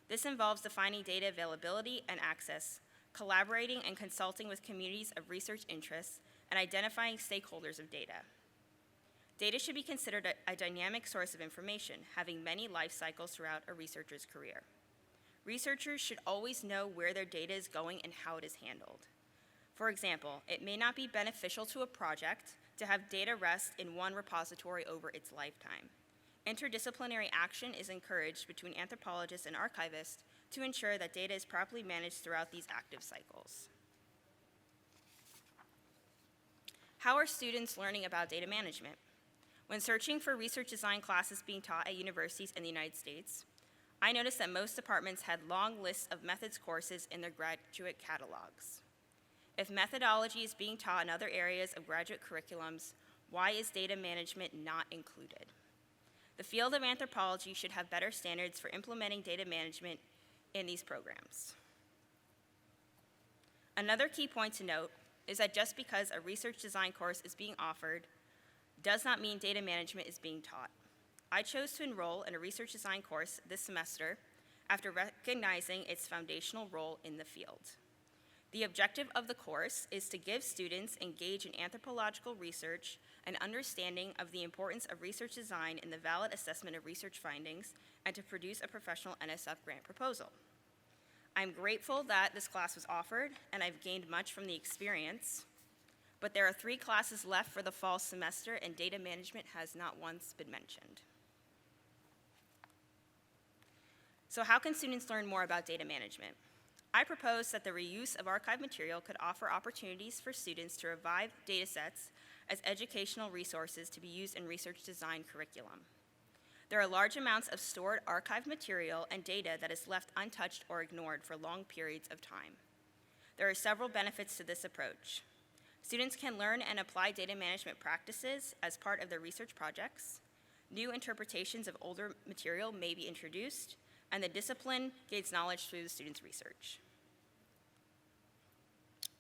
This involves defining data availability and access, collaborating and consulting with communities of research interests, and identifying stakeholders of data. Data should be considered a dynamic source of information, having many life cycles throughout a researcher's career. Researchers should always know where their data is going and how it is handled. For example, it may not be beneficial to a project to have data rest in one repository over its lifetime. Interdisciplinary action is encouraged between anthropologists and archivists to ensure that data is properly managed throughout these active cycles. How are students learning about data management? When searching for research design classes being taught at universities in the United States, I noticed that most departments had long lists of methods courses in their graduate catalogs. If methodology is being taught in other areas of graduate curriculums, why is data management not included? The field of anthropology should have better standards for implementing data management in these programs. Another key point to note is that just because a research design course is being offered does not mean data management is being taught. I chose to enroll in a research design course this semester after recognizing its foundational role in the field. The objective of the course is to give students engaged in anthropological research an understanding of the importance of research design in the valid assessment of research findings and to produce a professional NSF grant proposal. I'm grateful that this class was offered and I've gained much from the experience, but there are 3 classes left for the fall semester and data management has not once been mentioned. So how can students learn more about data management? I propose that the reuse of archive material could offer opportunities for students to revive data sets as educational resources to be used in research design curriculum. There are large amounts of stored archive material and data that is left untouched or ignored for long periods of time. There are several benefits to this approach. Students can learn and apply data management practices as part of their research projects. New interpretations of older material may be introduced, and the discipline gains knowledge through the students' research.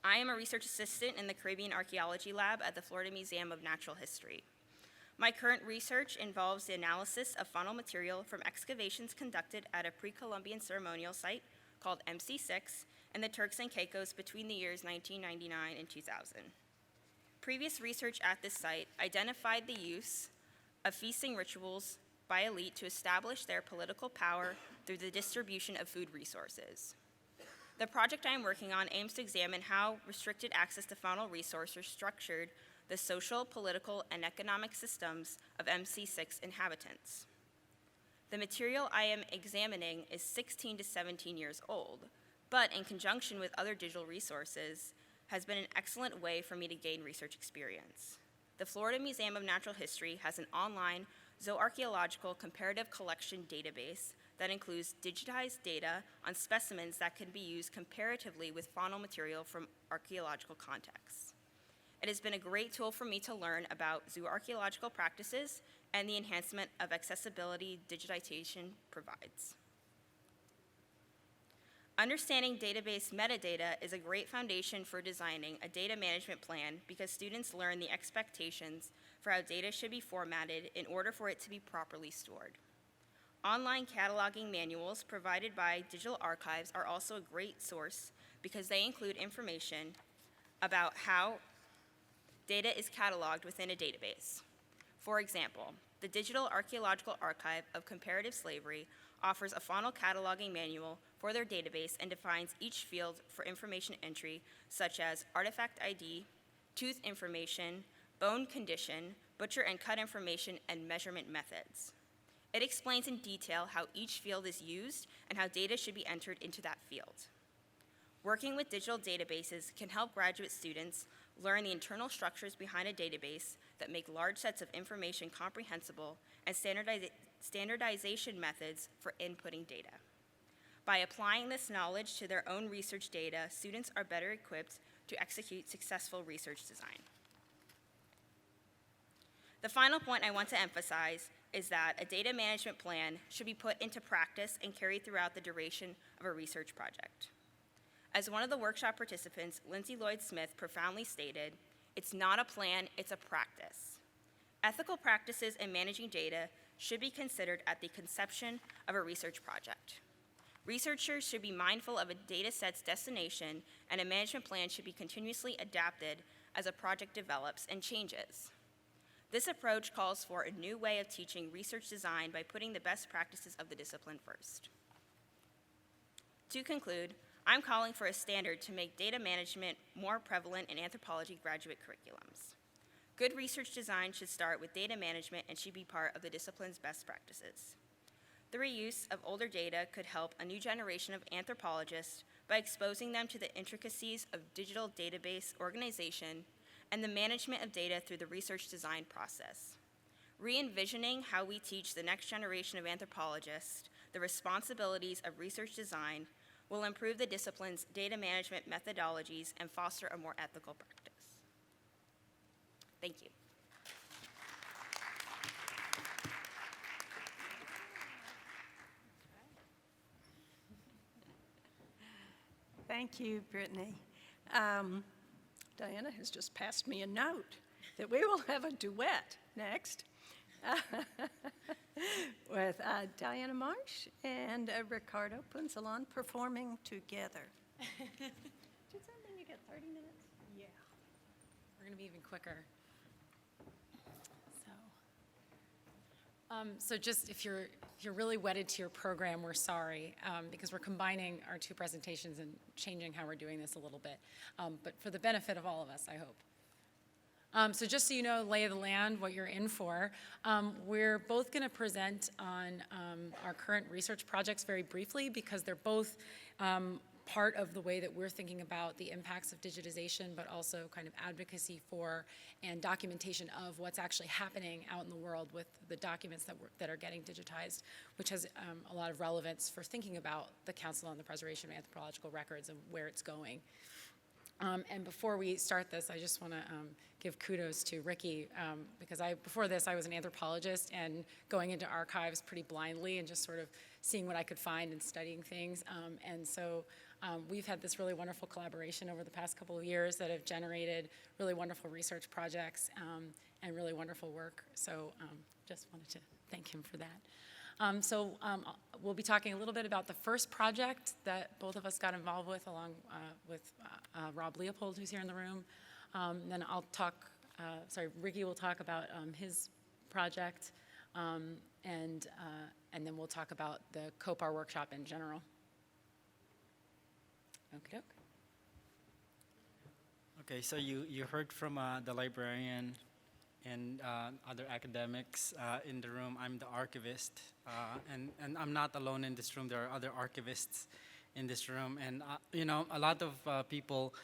I am a research assistant in the Caribbean Archaeology Lab at the Florida Museum of Natural History. My current research involves the analysis of faunal material from excavations conducted at a pre-Columbian ceremonial site called MC6 in the Turks and Caicos between the years 1999 and 2000. Previous research at this site identified the use of feasting rituals by elite to establish their political power through the distribution of food resources. The project I am working on aims to examine how restricted access to faunal resources structured the social, political, and economic systems of MC6 inhabitants. The material I am examining is 16 to 17 years old, but in conjunction with other digital resources, has been an excellent way for me to gain research experience. The Florida Museum of Natural History has an online zooarchaeological comparative collection database that includes digitized data on specimens that can be used comparatively with faunal material from archaeological contexts. It has been a great tool for me to learn about zooarchaeological practices and the enhancement of accessibility digitization provides. Understanding database metadata is a great foundation for designing a data management plan because students learn the expectations for how data should be formatted in order for it to be properly stored. Online cataloging manuals provided by digital archives are also a great source because they include information about how data is cataloged within a database. For example, the Digital Archaeological Archive of Comparative Slavery offers a faunal cataloging manual for their database and defines each field for information entry, such as artifact ID, tooth information, bone condition, butcher and cut information, and measurement methods. It explains in detail how each field is used and how data should be entered into that field. Working with digital databases can help graduate students learn the internal structures behind a database that make large sets of information comprehensible and standardization methods for inputting data. By applying this knowledge to their own research data, students are better equipped to execute successful research design. The final point I want to emphasize is that a data management plan should be put into practice and carried throughout the duration of a research project. As one of the workshop participants, Lindsay Lloyd-Smith, profoundly stated, "It's not a plan, it's a practice." Ethical practices in managing data should be considered at the conception of a research project. Researchers should be mindful of a data set's destination, and a management plan should be continuously adapted as a project develops and changes. This approach calls for a new way of teaching research design by putting the best practices of the discipline first. To conclude, I'm calling for a standard to make data management more prevalent in anthropology graduate curriculums. Good research design should start with data management and should be part of the discipline's best practices. The reuse of older data could help a new generation of anthropologists by exposing them to the intricacies of digital database organization and the management of data through the research design process. Re-envisioning how we teach the next generation of anthropologists the responsibilities of research design will improve the discipline's data management methodologies and foster a more ethical practice. Thank you. Thank you, Brittany. Diana has just passed me a note that we will have a duet next with Diana Marsh and Ricardo Punzalan performing together. Does that mean you get 30 minutes? Yeah. We're going to be even quicker. So just if you're really wedded to your program, we're sorry, because we're combining our two presentations and changing how we're doing this a little bit, but for the benefit of all of us, I hope. So just so you know, lay of the land, what you're in for, we're both going to present on our current research projects very briefly because they're both part of the way that we're thinking about the impacts of digitization, but also kind of advocacy for and documentation of what's actually happening out in the world with the documents that are getting digitized, which has a lot of relevance for thinking about the Council on the Preservation of Anthropological Records and where it's going. And before we start this, I just want to give kudos to Ricky, because before this I was an anthropologist and going into archives pretty blindly and just sort of seeing what I could find and studying things. And so we've had this really wonderful collaboration over the past couple of years that have generated really wonderful research projects and really wonderful work. So just wanted to thank him for that. So we'll be talking a little bit about the first project that both of us got involved with along with Rob Leopold, who's here in the room. Then I'll talk, Ricky will talk about his project, and then we'll talk about the COPAR workshop in general. Okey-doke. Okay, so you heard from the librarian and other academics in the room. I'm the archivist, and I'm not alone in this room. There are other archivists in this room, and you know, a lot of people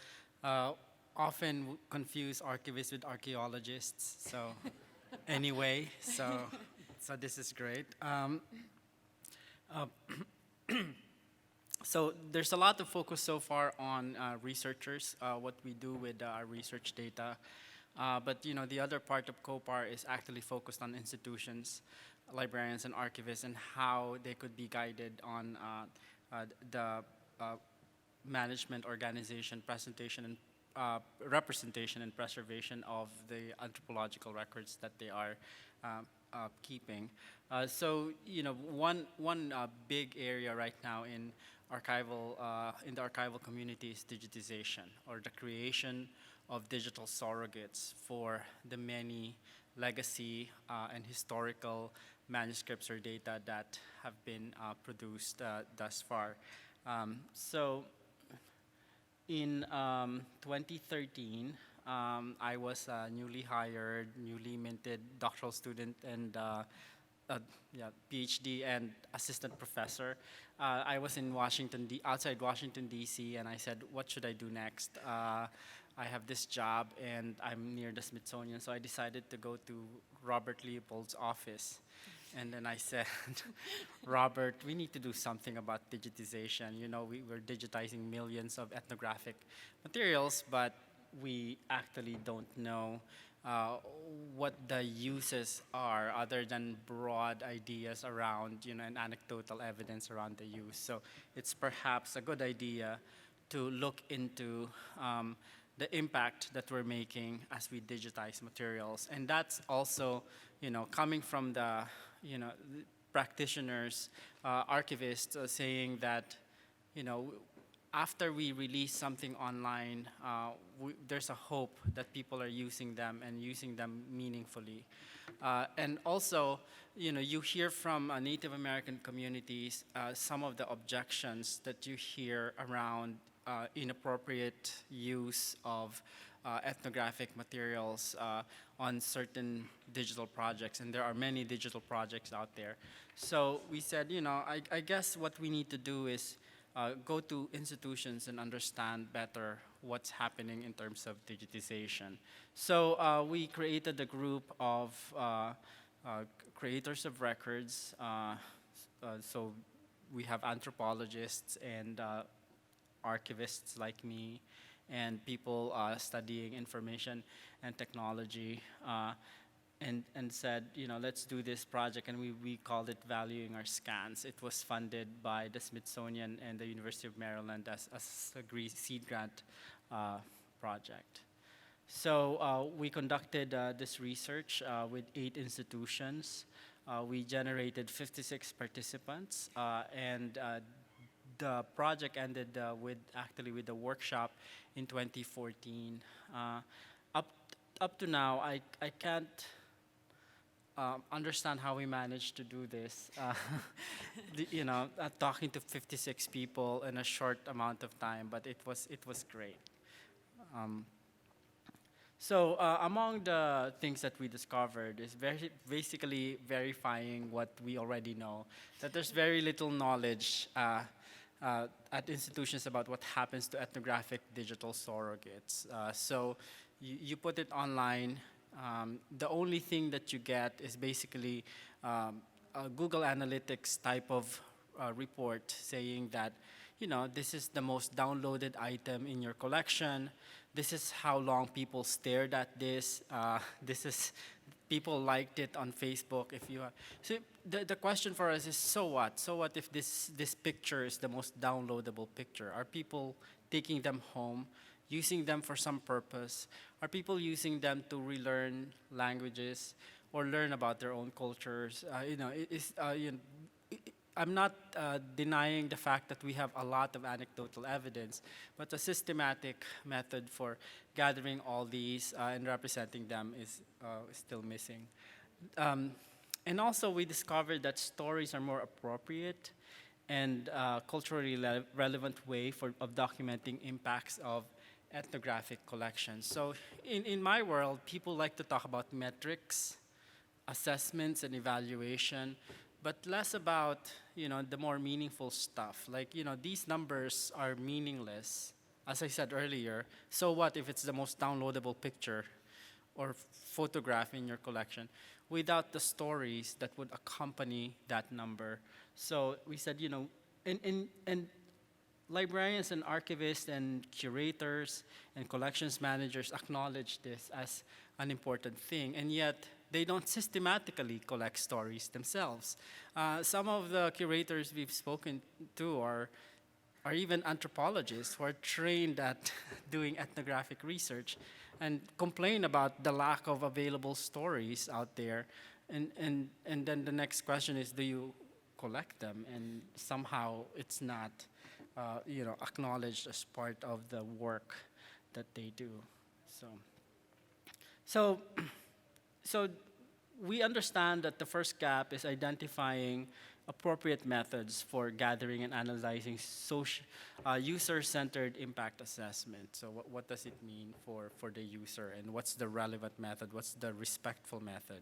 often confuse archivists with archaeologists. So anyway, so this is great. Uh, So there's a lot of focus so far on researchers, what we do with our research data. But the other part of COPAR is actually focused on institutions, librarians and archivists, and how they could be guided on the management, organization, presentation, and representation and preservation of the anthropological records that they are keeping. So one big area right now in the archival community is digitization, or the creation of digital surrogates for the many legacy and historical manuscripts or data that have been produced thus far. So in 2013, I was a newly hired, newly minted doctoral student and PhD and assistant professor. I was in outside Washington, D.C., and I said, what should I do next? I have this job, and I'm near the Smithsonian, so I decided to go to Robert Leopold's office. And then I said, Robert, we need to do something about digitization. We're digitizing millions of ethnographic materials, but we actually don't know what the uses are other than broad ideas around, and anecdotal evidence around the use. So it's perhaps a good idea to look into the impact that we're making as we digitize materials. And that's also, coming from the, practitioners, archivists saying that, after we release something online, there's a hope that people are using them and using them meaningfully. And also, you hear from Native American communities some of the objections that you hear around inappropriate use of ethnographic materials on certain digital projects, and there are many digital projects out there. So we said, I guess what we need to do is go to institutions and understand better what's happening in terms of digitization. So we created a group of creators of records. So we have anthropologists and archivists like me, and people studying information and technology, and said, let's do this project, and we called it Valuing Our Scans. It was funded by the Smithsonian and the University of Maryland as a seed grant project. So we conducted this research with 8 institutions. We generated 56 participants, and the project ended with a workshop in 2014. Up to now, I can't understand how we managed to do this. Talking to 56 people in a short amount of time, but it was great. So among the things that we discovered is basically verifying what we already know, that there's very little knowledge at institutions about what happens to ethnographic digital surrogates. So you put it online. The only thing that you get is basically a Google Analytics type of report saying that, this is the most downloaded item in your collection. This is how long people stared at this. People liked it on Facebook. So the question for us is, so what? So what if this picture is the most downloadable picture? Are people taking them home, using them for some purpose? Are people using them to relearn languages or learn about their own cultures? I'm not denying the fact that we have a lot of anecdotal evidence, but a systematic method for gathering all these and representing them is still missing. And also, we discovered that stories are more appropriate and culturally relevant way of documenting impacts of ethnographic collections. So in my world, people like to talk about metrics, assessments, and evaluation, but less about, the more meaningful stuff. Like, these numbers are meaningless as I said earlier, so what if it's the most downloadable picture or photograph in your collection without the stories that would accompany that number? So we said, and librarians and archivists and curators and collections managers acknowledge this as an important thing, and yet they don't systematically collect stories themselves. Some of the curators we've spoken to are even anthropologists who are trained at doing ethnographic research and complain about the lack of available stories out there. And then the next question is, do you collect them? And somehow it's not acknowledged as part of the work that they do. So we understand that the first gap is identifying appropriate methods for gathering and analyzing user-centered impact assessment. So what does it mean for the user, and what's the relevant method? What's the respectful method?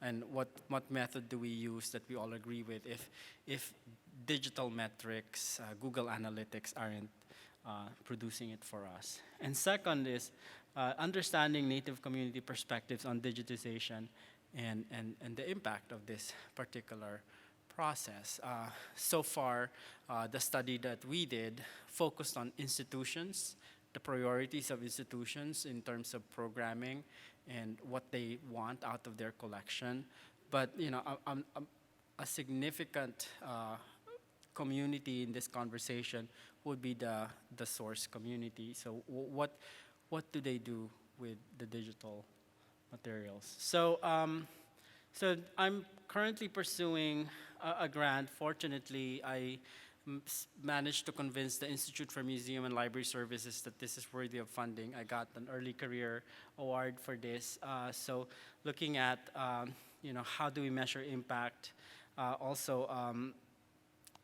And what method do we use that we all agree with if digital metrics, Google Analytics aren't producing it for us? And second is understanding Native community perspectives on digitization and the impact of this particular process. So far, the study that we did focused on institutions, the priorities of institutions in terms of programming and what they want out of their collection. But a significant community in this conversation would be the source community. So what do they do with the digital materials? So I'm currently pursuing a grant. Fortunately, I managed to convince the Institute for Museum and Library Services that this is worthy of funding. I got an early career award for this. So looking at how do we measure impact? Also,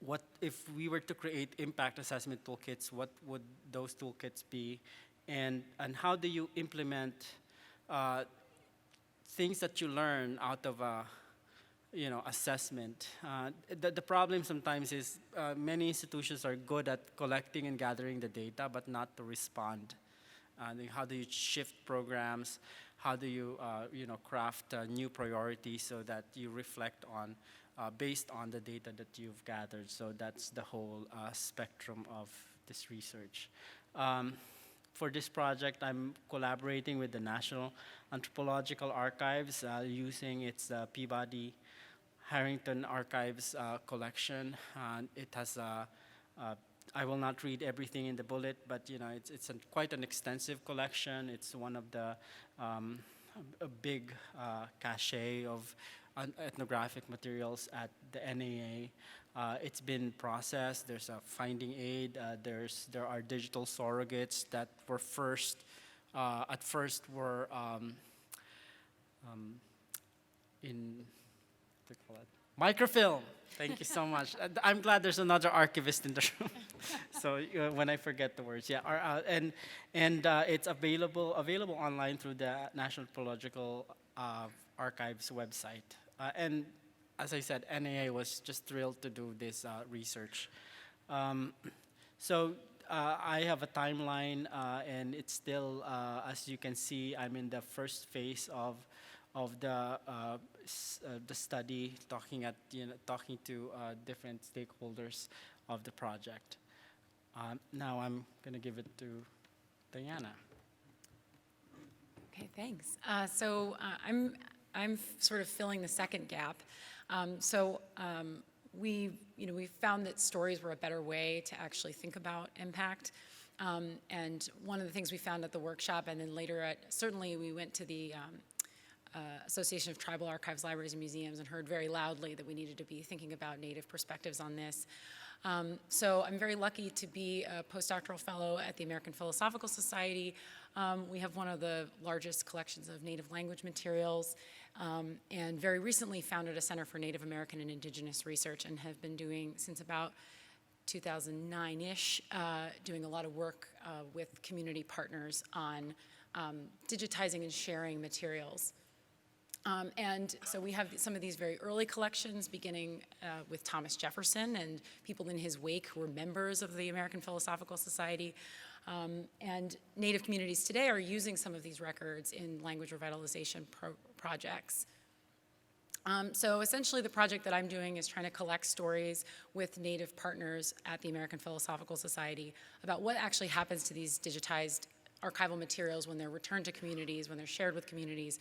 what if we were to create impact assessment toolkits? What would those toolkits be? And how do you implement things that you learn out of a assessment? The problem sometimes is many institutions are good at collecting and gathering the data, but not to respond. How do you shift programs? How do you craft new priorities so that you reflect on based on the data that you've gathered? So that's the whole spectrum of this research. For this project, I'm collaborating with the National Anthropological Archives using its Peabody Harrington Archives collection. It has I will not read everything in the bullet, but it's quite an extensive collection. It's one of the a big cache of ethnographic materials at the NAA. It's been processed. There's a finding aid. There are digital surrogates that were at first were in what do you call it? Microfilm. Thank you so much. I'm glad there's another archivist in the room. So when I forget the words, yeah. And it's available online through the National Anthropological Archives website. And as I said, NAA was just thrilled to do this research. So I have a timeline, and it's still, as you can see, I'm in the first phase of the study, talking to different stakeholders of the project. Now I'm going to give it to Diana. Okay, thanks. I'm sort of filling the second gap. We found that stories were a better way to actually think about impact. And one of the things we found at the workshop, and then later certainly we went to the Association of Tribal Archives, Libraries, and Museums and heard very loudly that we needed to be thinking about Native perspectives on this. So I'm very lucky to be a postdoctoral fellow at the American Philosophical Society. We have one of the largest collections of Native language materials, and very recently founded a Center for Native American and Indigenous Research, and have been doing since about 2009-ish, doing a lot of work with community partners on digitizing and sharing materials. And so we have some of these very early collections, beginning with Thomas Jefferson and people in his wake who were members of the American Philosophical Society. And Native communities today are using some of these records in language revitalization projects. So essentially the project that I'm doing is trying to collect stories with Native partners at the American Philosophical Society about what actually happens to these digitized archival materials when they're returned to communities, when they're shared with communities.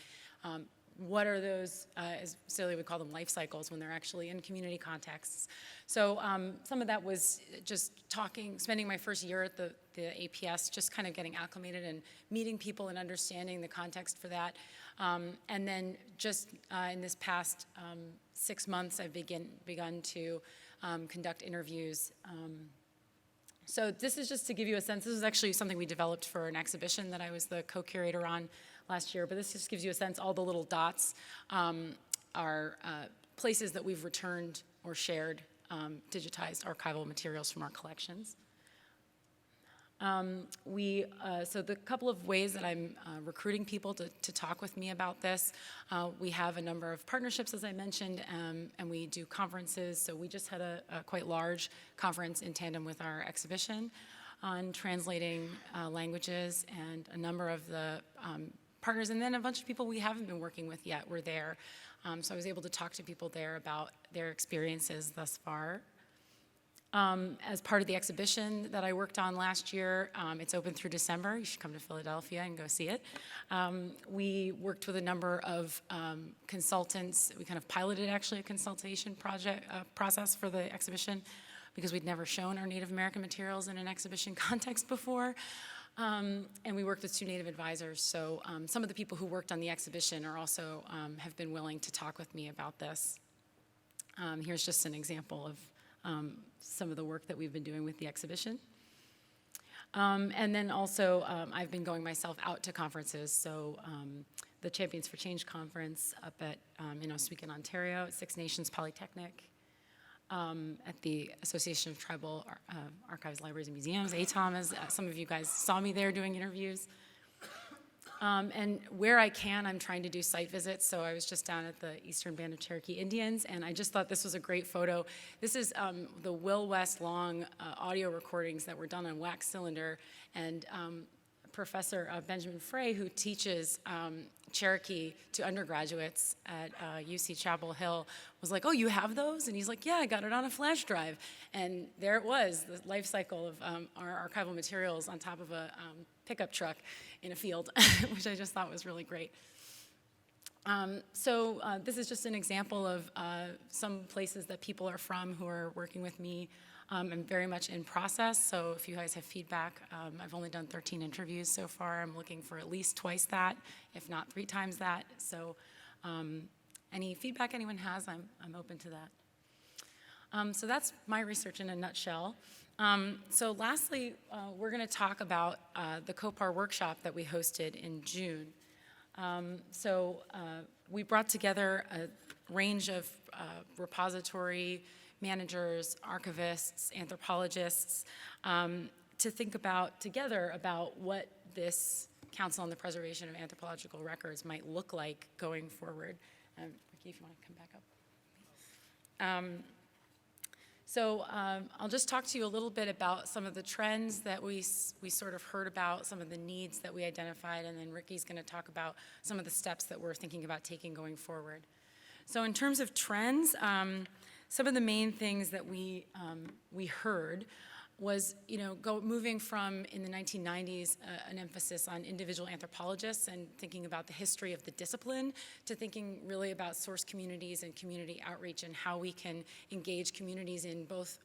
What are those, as Celia would call them, life cycles when they're actually in community contexts. So some of that was just talking, spending my first year at the APS, just kind of getting acclimated and meeting people and understanding the context for that. And then just in this past 6 months, I've begun to conduct interviews. So this is just to give you a sense. This is actually something we developed for an exhibition that I was the co-curator on last year, but this just gives you a sense. All the little dots are places that we've returned or shared digitized archival materials from our collections. So the couple of ways that I'm recruiting people to talk with me about this, we have a number of partnerships, as I mentioned, and we do conferences. So we just had a quite large conference in tandem with our exhibition on translating languages, and a number of the partners, and then a bunch of people we haven't been working with yet were there. So I was able to talk to people there about their experiences thus far. As part of the exhibition that I worked on last year, it's open through December. You should come to Philadelphia and go see it. We worked with a number of consultants. We kind of piloted actually a consultation process for the exhibition because we'd never shown our Native American materials in an exhibition context before. And we worked with 2 Native advisors. So some of the people who worked on the exhibition are also have been willing to talk with me about this. Here's just an example of some of the work that we've been doing with the exhibition. And then also, I've been going myself out to conferences. So the Champions for Change conference up at in Oswego, Ontario, at Six Nations Polytechnic, at the Association of Tribal Archives, Libraries, and Museums, ATOM, as some of you guys saw me there doing interviews. And where I can, I'm trying to do site visits. So I was just down at the Eastern Band of Cherokee Indians, and I just thought this was a great photo. This is the Will West Long audio recordings that were done on wax cylinder, and Professor Benjamin Frey, who teaches Cherokee to undergraduates at UC Chapel Hill, was like, "Oh, you have those?" And he's like, "Yeah, I got it on a flash drive." And there it was, the life cycle of our archival materials on top of a pickup truck in a field, which I just thought was really great. So this is just an example of some places that people are from who are working with me. I'm very much in process, so if you guys have feedback, I've only done 13 interviews so far. I'm looking for at least twice that, if not 3 times that. So any feedback anyone has, I'm open to that. So that's my research in a nutshell. So lastly, we're going to talk about the COPAR workshop that we hosted in June. We brought together a range of repository managers, archivists, anthropologists, to think about together about what this Council on the Preservation of Anthropological Records might look like going forward. Ricky, if you want to come back up. I'll just talk to you a little bit about some of the trends that we sort of heard about, some of the needs that we identified, and then Ricky's going to talk about some of the steps that we're thinking about taking going forward. So in terms of trends, some of the main things that we heard was, moving from, in the 1990s, an emphasis on individual anthropologists and thinking about the history of the discipline, to thinking really about source communities and community outreach and how we can engage communities in both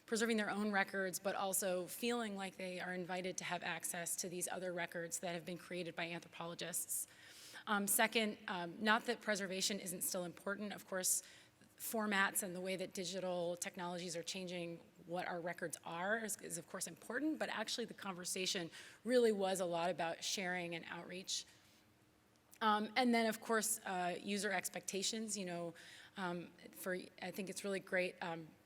preserving their own records, but also feeling like they are invited to have access to these other records that have been created by anthropologists. Second, not that preservation isn't still important. Of course, formats and the way that digital technologies are changing what our records are is of course important, but actually the conversation really was a lot about sharing and outreach. And then of course, user expectations, I think it's really great,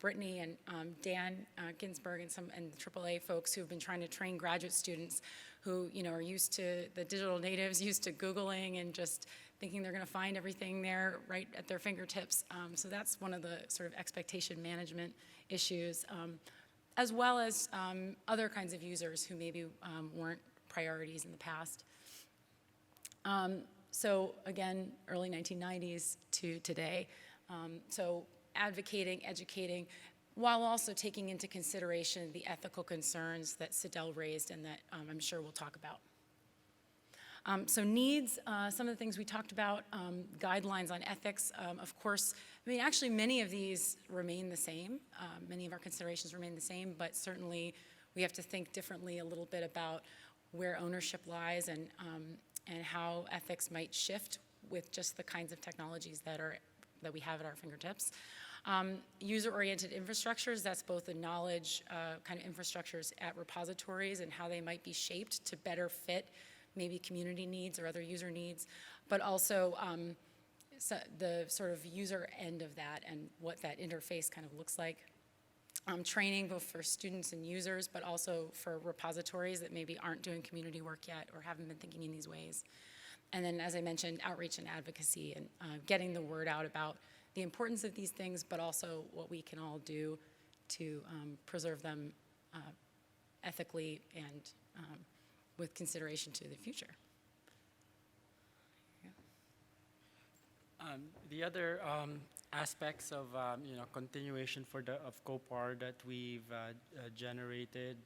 Brittany and Dan Ginsberg and the AAA folks who've been trying to train graduate students who, are used to, the digital natives, used to Googling and just thinking they're going to find everything there right at their fingertips. So that's one of the sort of expectation management issues, as well as other kinds of users who maybe weren't priorities in the past. So again, early 1990s to today. So advocating, educating, while also taking into consideration the ethical concerns that Sidel raised and that I'm sure we'll talk about. So needs, some of the things we talked about, guidelines on ethics, of course, I mean, actually many of these remain the same. Many of our considerations remain the same, but certainly we have to think differently a little bit about where ownership lies and how ethics might shift with just the kinds of technologies that we have at our fingertips. User-oriented infrastructures, that's both the knowledge kind of infrastructures at repositories and how they might be shaped to better fit maybe community needs or other user needs, but also the sort of user end of that and what that interface kind of looks like. Training both for students and users, but also for repositories that maybe aren't doing community work yet or haven't been thinking in these ways. And then, as I mentioned, outreach and advocacy and getting the word out about the importance of these things, but also what we can all do to preserve them ethically and with consideration to the future. The other aspects of continuation of COPAR that we've generated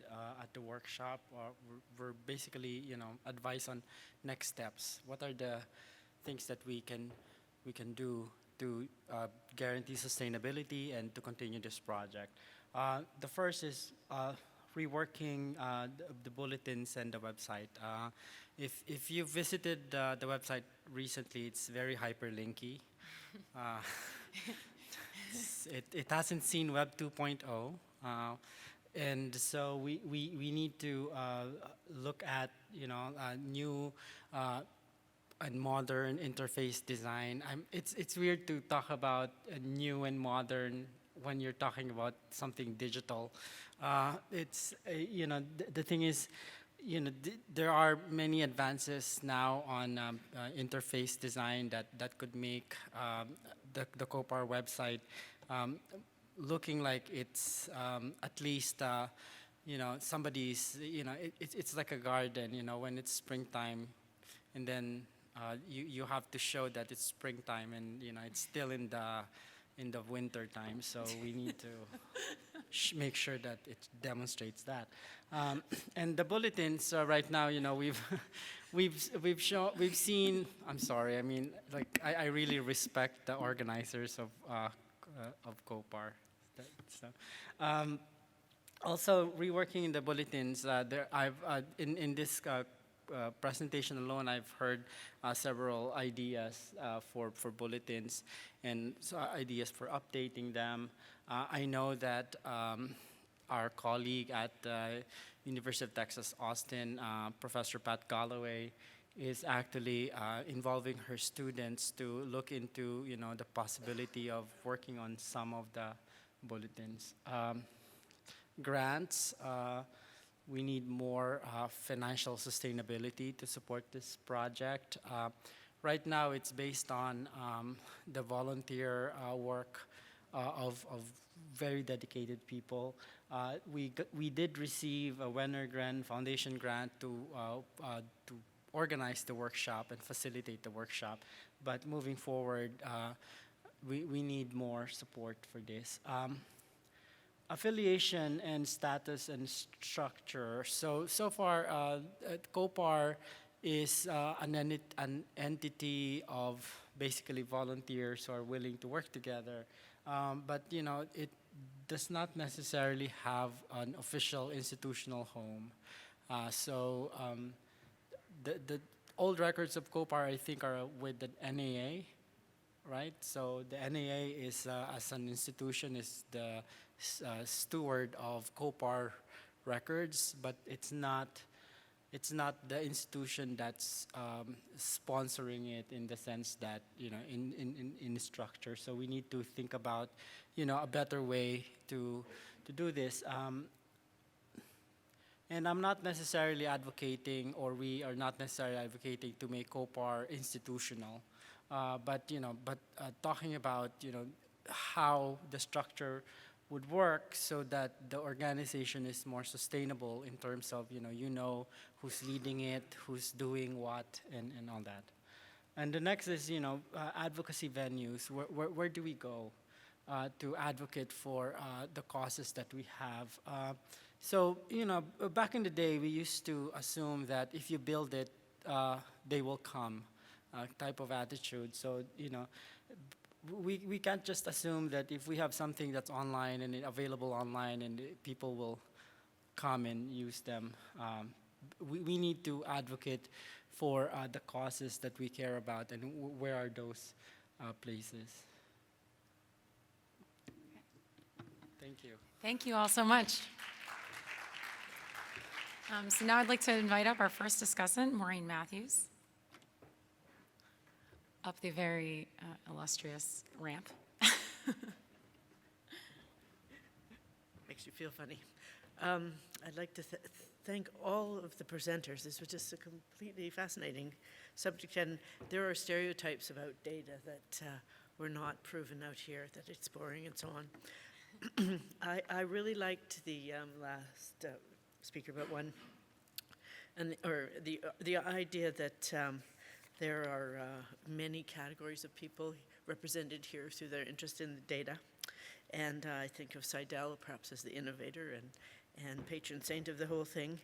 at the workshop were basically advice on next steps. What are the things that we can do to guarantee sustainability and to continue this project? The first is reworking the bulletins and the website. If you visited the website recently, it's very hyperlinky. It hasn't seen Web 2.0, and so we need to look at new and modern interface design. It's weird to talk about new and modern when you're talking about something digital. The thing is, there are many advances now on interface design that could make the COPAR website looking like it's at least somebody's it's like a garden when it's springtime, and then you have to show that it's springtime and it's still in the winter time, so we need to make sure that it demonstrates that. And the bulletins right now, we've seen. I'm sorry. I mean, I really respect the organizers of COPAR. Also, reworking in the bulletins. In this presentation alone, I've heard several ideas for bulletins and ideas for updating them. I know that our colleague at University of Texas Austin, Professor Pat Galloway, is actually involving her students to look into the possibility of working on some of the bulletins. Grants. We need more financial sustainability to support this project. Right now, it's based on the volunteer work of very dedicated people. We did receive a Wenner-Gren Foundation grant to organize the workshop and facilitate the workshop. But moving forward, we need more support for this. Affiliation and status and structure. So far, COPAR is an entity of basically volunteers who are willing to work together. But it does not necessarily have an official institutional home. The old records of COPAR, I think, are with the NAA, right? So the NAA is, as an institution, is the steward of COPAR records, but it's not the institution that's sponsoring it in the sense that in structure. So we need to think about a better way to do this. And I'm not necessarily advocating, or we are not necessarily advocating to make COPAR institutional. But talking about, how the structure would work so that the organization is more sustainable in terms of, who's leading it, who's doing what, and all that. And the next is, advocacy venues. Where do we go to advocate for the causes that we have? Back in the day, we used to assume that if you build it, they will come, type of attitude. So, we can't just assume that if we have something that's online and available online and people will come and use them. We need to advocate for the causes that we care about, and where are those places. Thank you. Thank you all so much. So now I'd like to invite up our first discussant, Maureen Matthews, up the very illustrious ramp. Makes you feel funny. I'd like to thank all of the presenters. This was just a completely fascinating subject, and there are stereotypes about data that were not proven out here, that it's boring and so on. I really liked the last speaker, but one, or the idea that there are many categories of people represented here through their interest in the data. And I think of Seidel perhaps as the innovator and patron saint of the whole thing.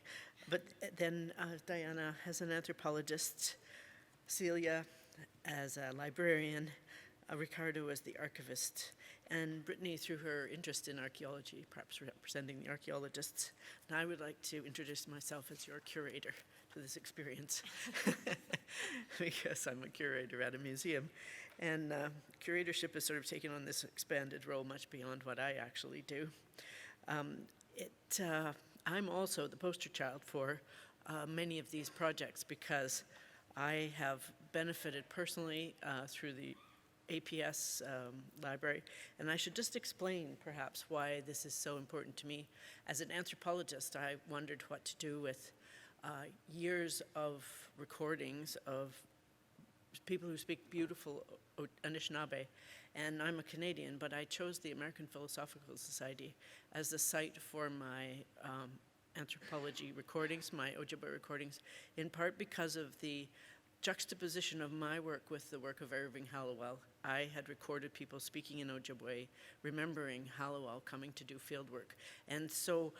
But then Diana as an anthropologist, Celia as a librarian, Ricardo as the archivist, and Brittany through her interest in archaeology, perhaps representing the archaeologists. And I would like to introduce myself as your curator for this experience, because I'm a curator at a museum. And curatorship has sort of taken on this expanded role much beyond what I actually do. I'm also the poster child for many of these projects because I have benefited personally through the APS library, and I should just explain perhaps why this is so important to me. As an anthropologist, I wondered what to do with years of recordings of people who speak beautiful Anishinaabe, and I'm a Canadian, but I chose the American Philosophical Society as the site for my anthropology recordings, my Ojibwe recordings, in part because of the juxtaposition of my work with the work of Irving Hallowell. I had recorded people speaking in Ojibwe, remembering Hallowell coming to do field work. And so,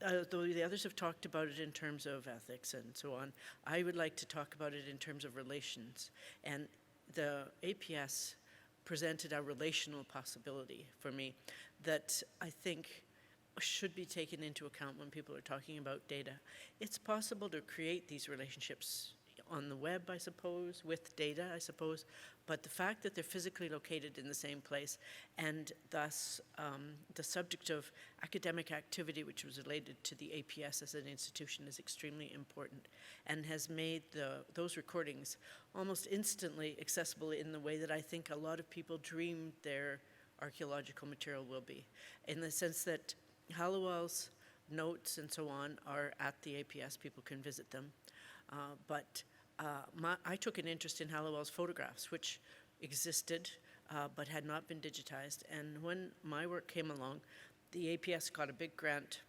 though the others have talked about it in terms of ethics and so on, I would like to talk about it in terms of relations. And the APS presented a relational possibility for me that I think should be taken into account when people are talking about data. It's possible to create these relationships on the web, I suppose, with data, I suppose, but the fact that they're physically located in the same place, and thus the subject of academic activity, which was related to the APS as an institution, is extremely important, and has made those recordings almost instantly accessible in the way that I think a lot of people dreamed their archaeological material will be, in the sense that Hallowell's notes and so on are at the APS, people can visit them, but I took an interest in Hallowell's photographs, which existed but had not been digitized. And when my work came along, the APS got a big grant.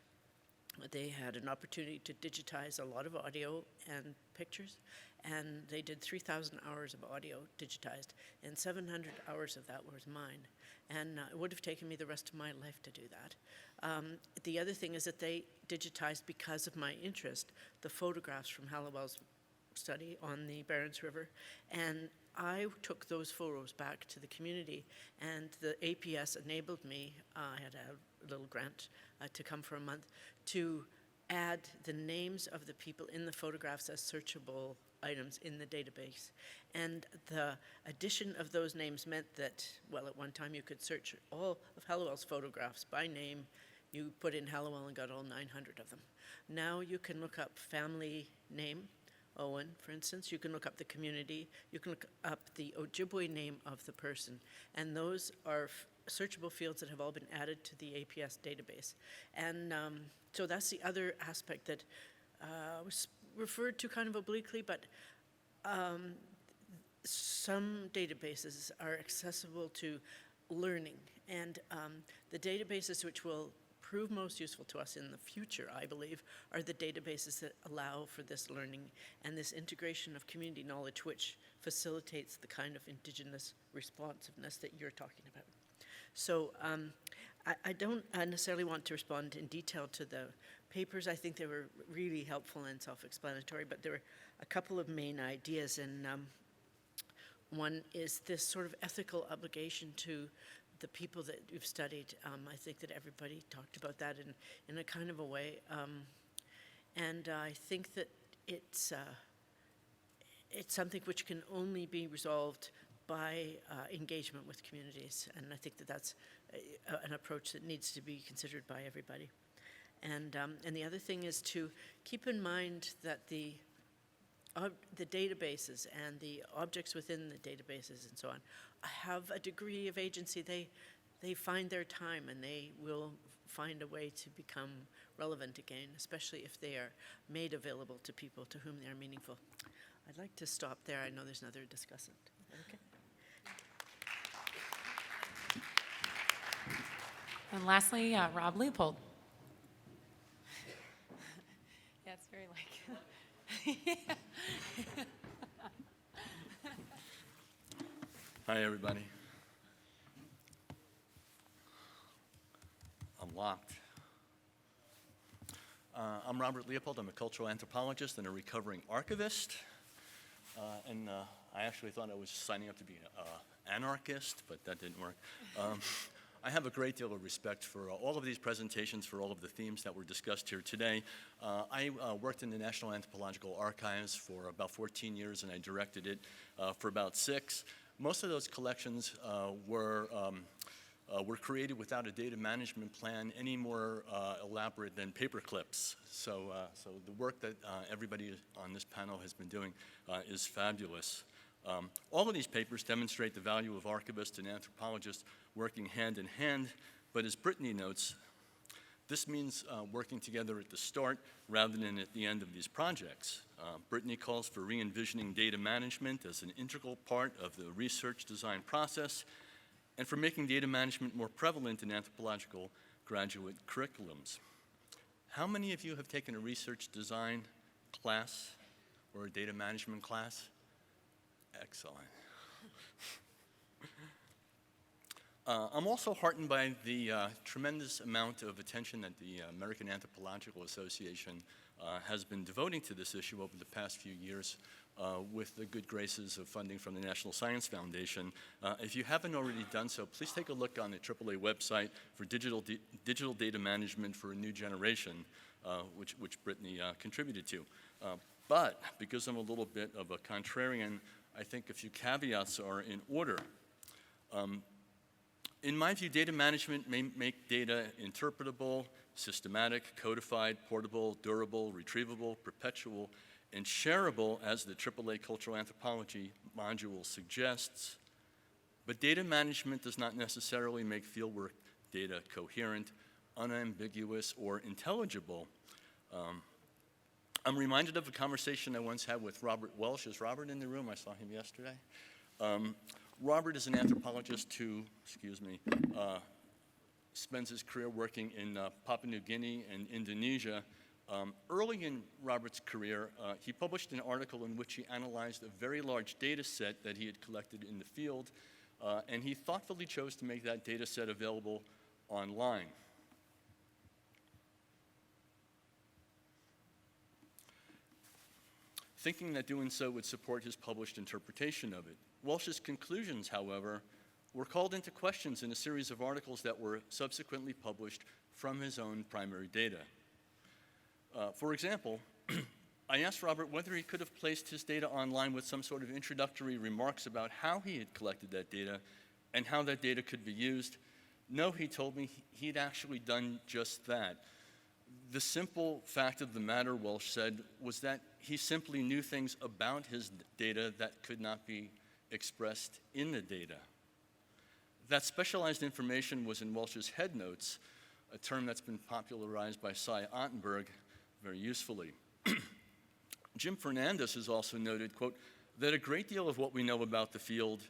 They had an opportunity to digitize a lot of audio and pictures, and they did 3,000 hours of audio digitized, and 700 hours of that was mine. And it would have taken me the rest of my life to do that. The other thing is that they digitized, because of my interest, the photographs from Hallowell's study on the Barents River, and I took those photos back to the community, and the APS enabled me, I had a little grant to come for a month, to add the names of the people in the photographs as searchable items in the database. And the addition of those names meant that, well, at one time you could search all of Hallowell's photographs by name. You put in Hallowell and got all 900 of them. Now you can look up family name, Owen, for instance. You can look up the community. You can look up the Ojibwe name of the person. And those are searchable fields that have all been added to the APS database. And so that's the other aspect that was referred to kind of obliquely, but some databases are accessible to learning, and the databases which will prove most useful to us in the future, I believe, are the databases that allow for this learning and this integration of community knowledge, which facilitates the kind of Indigenous responsiveness that you're talking about. So I don't necessarily want to respond in detail to the papers. I think they were really helpful and self-explanatory, but there were a couple of main ideas, and one is this sort of ethical obligation to the people that you've studied. I think that everybody talked about that in a kind of a way. And I think that it's something which can only be resolved by engagement with communities. And I think that that's an approach that needs to be considered by everybody. And the other thing is to keep in mind that the databases and the objects within the databases and so on have a degree of agency. They find their time, and they will find a way to become relevant again, especially if they are made available to people to whom they are meaningful. I'd like to stop there. I know there's another discussant. Okay. And lastly, Rob Leopold. Yeah, it's very like. Hi, everybody. I'm locked. I'm Robert Leopold. I'm a cultural anthropologist and a recovering archivist. I actually thought I was signing up to be an anarchist, but that didn't work. I have a great deal of respect for all of these presentations, for all of the themes that were discussed here today. I worked in the National Anthropological Archives for about 14 years, and I directed it for about 6. Most of those collections were created without a data management plan any more elaborate than paper clips. So the work that everybody on this panel has been doing is fabulous. All of these papers demonstrate the value of archivists and anthropologists working hand in hand, but as Brittany notes, this means working together at the start rather than at the end of these projects. Brittany calls for re-envisioning data management as an integral part of the research design process and for making data management more prevalent in anthropological graduate curriculums. How many of you have taken a research design class or a data management class? Excellent. I'm also heartened by the tremendous amount of attention that the American Anthropological Association has been devoting to this issue over the past few years with the good graces of funding from the National Science Foundation. If you haven't already done so, please take a look on the AAA website for digital data management for a new generation, which Brittany contributed to. But because I'm a little bit of a contrarian, I think a few caveats are in order. In my view, data management may make data interpretable, systematic, codified, portable, durable, retrievable, perpetual, and shareable, as the AAA Cultural Anthropology module suggests. But data management does not necessarily make fieldwork data coherent, unambiguous, or intelligible. I'm reminded of a conversation I once had with Robert Welsh. Is Robert in the room? I saw him yesterday. Robert is an anthropologist who, spends his career working in Papua New Guinea and Indonesia. Early in Robert's career, he published an article in which he analyzed a very large data set that he had collected in the field, and he thoughtfully chose to make that data set available online. Thinking that doing so would support his published interpretation of it. Welsh's conclusions, however, were called into questions in a series of articles that were subsequently published from his own primary data. For example, I asked Robert whether he could have placed his data online with some sort of introductory remarks about how he had collected that data and how that data could be used. No, he told me he'd actually done just that. The simple fact of the matter, Welsh said, was that he simply knew things about his data that could not be expressed in the data. That specialized information was in Welsh's headnotes, a term that's been popularized by Cy Ottenberg very usefully. Jim Fernandez has also noted, quote, that a great deal of what we know about the field,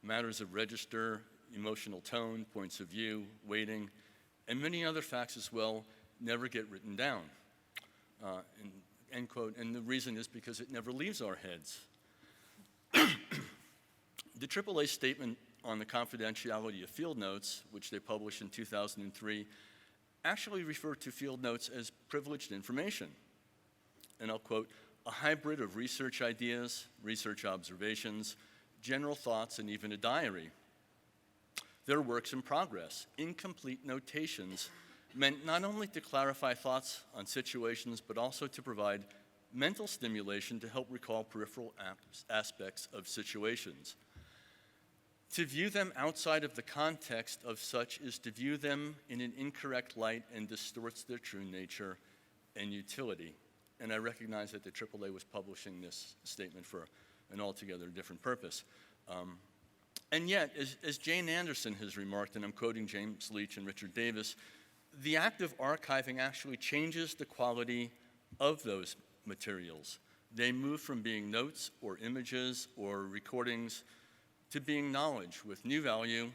matters of register, emotional tone, points of view, weighting, and many other facts as well, never get written down. End quote. And the reason is because it never leaves our heads. The AAA statement on the confidentiality of field notes, which they published in 2003, actually referred to field notes as privileged information. And I'll quote, a hybrid of research ideas, research observations, general thoughts, and even a diary. They're works in progress, incomplete notations meant not only to clarify thoughts on situations, but also to provide mental stimulation to help recall peripheral aspects of situations. To view them outside of the context of such is to view them in an incorrect light and distorts their true nature and utility. And I recognize that the AAA was publishing this statement for an altogether different purpose. And yet, as Jane Anderson has remarked, and I'm quoting James Leach and Richard Davis, the act of archiving actually changes the quality of those materials. They move from being notes or images or recordings to being knowledge with new value,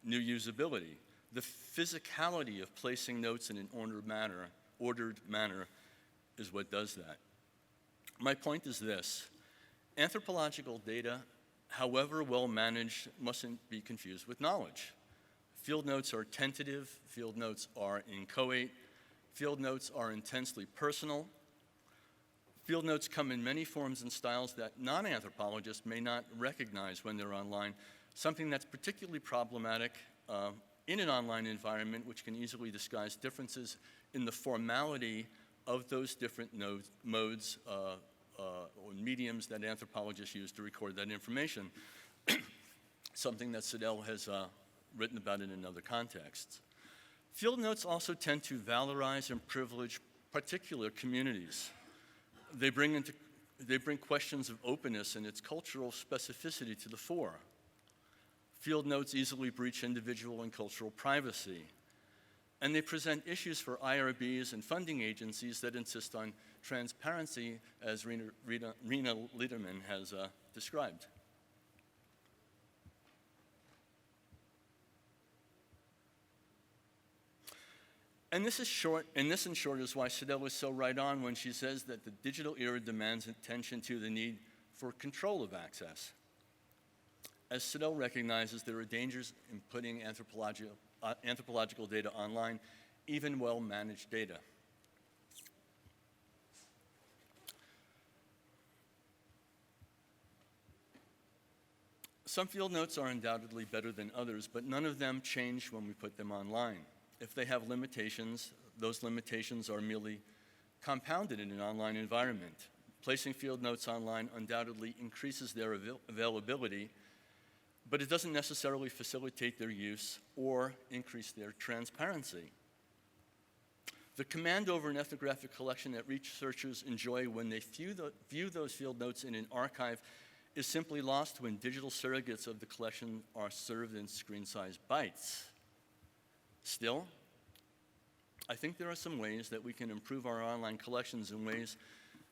new usability. The physicality of placing notes in an ordered manner is what does that. My point is this: anthropological data, however well managed, mustn't be confused with knowledge. Field notes are tentative, field notes are inchoate, field notes are intensely personal. Field notes come in many forms and styles that non-anthropologists may not recognize when they're online, something that's particularly problematic in an online environment, which can easily disguise differences in the formality of those different modes or mediums that anthropologists use to record that information, something that Siddell has written about in other contexts. Field notes also tend to valorize and privilege particular communities. They bring questions of openness and its cultural specificity to the fore. Field notes easily breach individual and cultural privacy. And they present issues for IRBs and funding agencies that insist on transparency, as Rena Liederman has described. And this, in short, is why Siddell is so right on when she says that the digital era demands attention to the need for control of access. As Siddell recognizes, there are dangers in putting anthropological data online, even well-managed data. Some field notes are undoubtedly better than others, but none of them change when we put them online. If they have limitations, those limitations are merely compounded in an online environment. Placing field notes online undoubtedly increases their availability, but it doesn't necessarily facilitate their use or increase their transparency. The command over an ethnographic collection that researchers enjoy when they view those field notes in an archive is simply lost when digital surrogates of the collection are served in screen-sized bytes. Still, I think there are some ways that we can improve our online collections in ways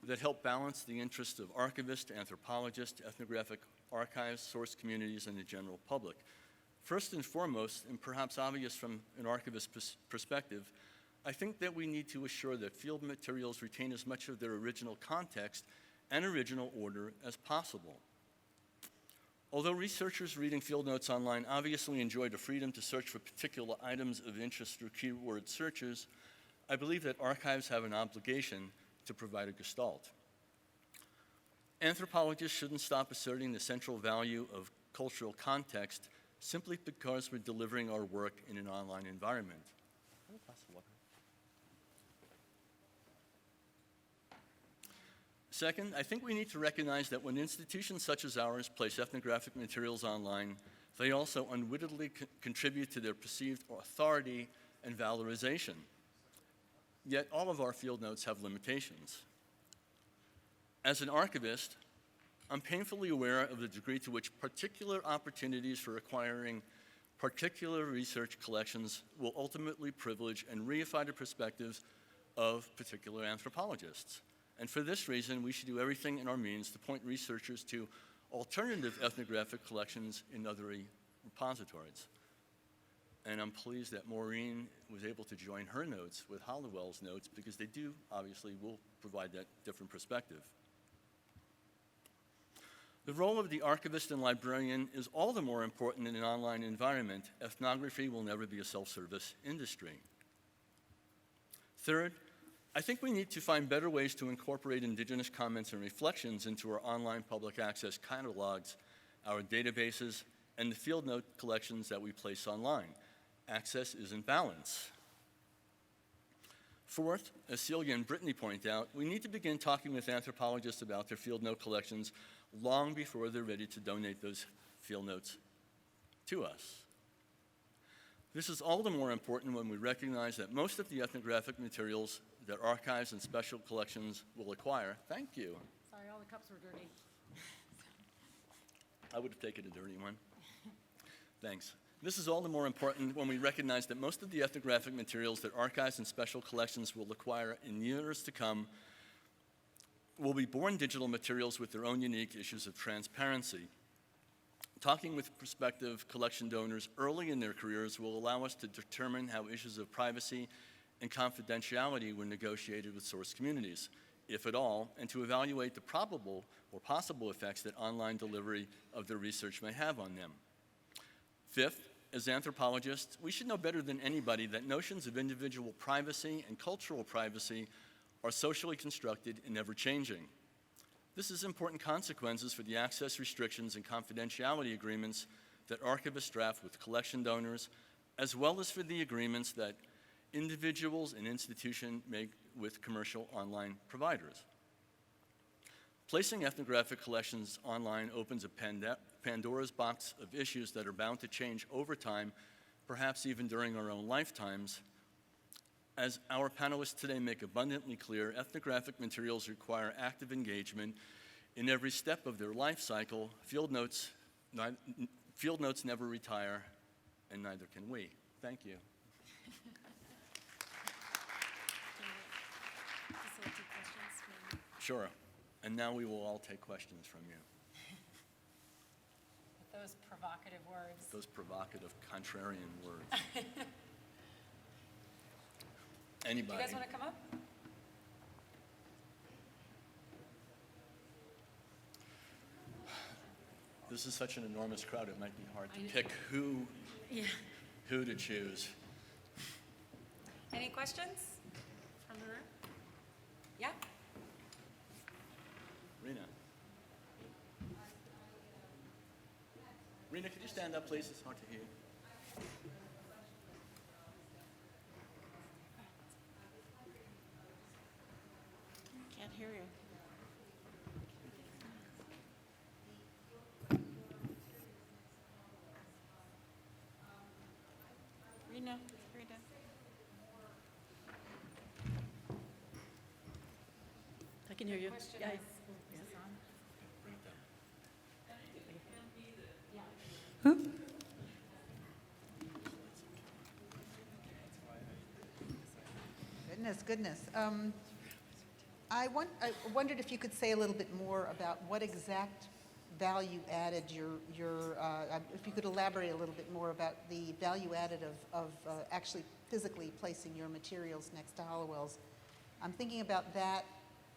that help balance the interests of archivists, anthropologists, ethnographic archives, source communities, and the general public. First and foremost, and perhaps obvious from an archivist perspective, I think that we need to assure that field materials retain as much of their original context and original order as possible. Although researchers reading field notes online obviously enjoy the freedom to search for particular items of interest through keyword searches, I believe that archives have an obligation to provide a gestalt. Anthropologists shouldn't stop asserting the central value of cultural context simply because we're delivering our work in an online environment. Second, I think we need to recognize that when institutions such as ours place ethnographic materials online, they also unwittingly contribute to their perceived authority and valorization. Yet all of our field notes have limitations. As an archivist, I'm painfully aware of the degree to which particular opportunities for acquiring particular research collections will ultimately privilege and reify the perspectives of particular anthropologists. And for this reason, we should do everything in our means to point researchers to alternative ethnographic collections in other repositories. And I'm pleased that Maureen was able to join her notes with Hollowell's notes because they do, obviously, will provide that different perspective. The role of the archivist and librarian is all the more important in an online environment. Ethnography will never be a self-service industry. Third, I think we need to find better ways to incorporate Indigenous comments and reflections into our online public access catalogs, our databases, and the field note collections that we place online. Access is in balance. Fourth, as Celia and Brittany point out, we need to begin talking with anthropologists about their field note collections long before they're ready to donate those field notes to us. This is all the more important when we recognize that most of the ethnographic materials that archives and special collections will acquire, thank you. Sorry, all the cups were dirty. I would have taken a dirty one. Thanks. This is all the more important when we recognize that most of the ethnographic materials that archives and special collections will acquire in years to come will be born digital materials with their own unique issues of transparency. Talking with prospective collection donors early in their careers will allow us to determine how issues of privacy and confidentiality were negotiated with source communities, if at all, and to evaluate the probable or possible effects that online delivery of their research may have on them. Fifth, as anthropologists, we should know better than anybody that notions of individual privacy and cultural privacy are socially constructed and ever-changing. This has important consequences for the access restrictions and confidentiality agreements that archivists draft with collection donors, as well as for the agreements that individuals and institutions make with commercial online providers. Placing ethnographic collections online opens a Pandora's box of issues that are bound to change over time, perhaps even during our own lifetimes. As our panelists today make abundantly clear, ethnographic materials require active engagement in every step of their life cycle. Field notes never retire, and neither can we. Thank you. Sure. And now we will all take questions from you. Those provocative words. Those provocative, contrarian words. Anybody? Do you guys want to come up? This is such an enormous crowd, it might be hard to I know. pick who to choose. Any questions from the room? Yeah? Rena. Rena, could you stand up, please? It's hard to hear. Can't hear you. Rena, Rena. I can hear you. Question Yeah, is, is this on? Goodness. I wondered if you could say a little bit more about what exact value added if you could elaborate a little bit more about the value added of actually physically placing your materials next to Hollowell's. I'm thinking about that.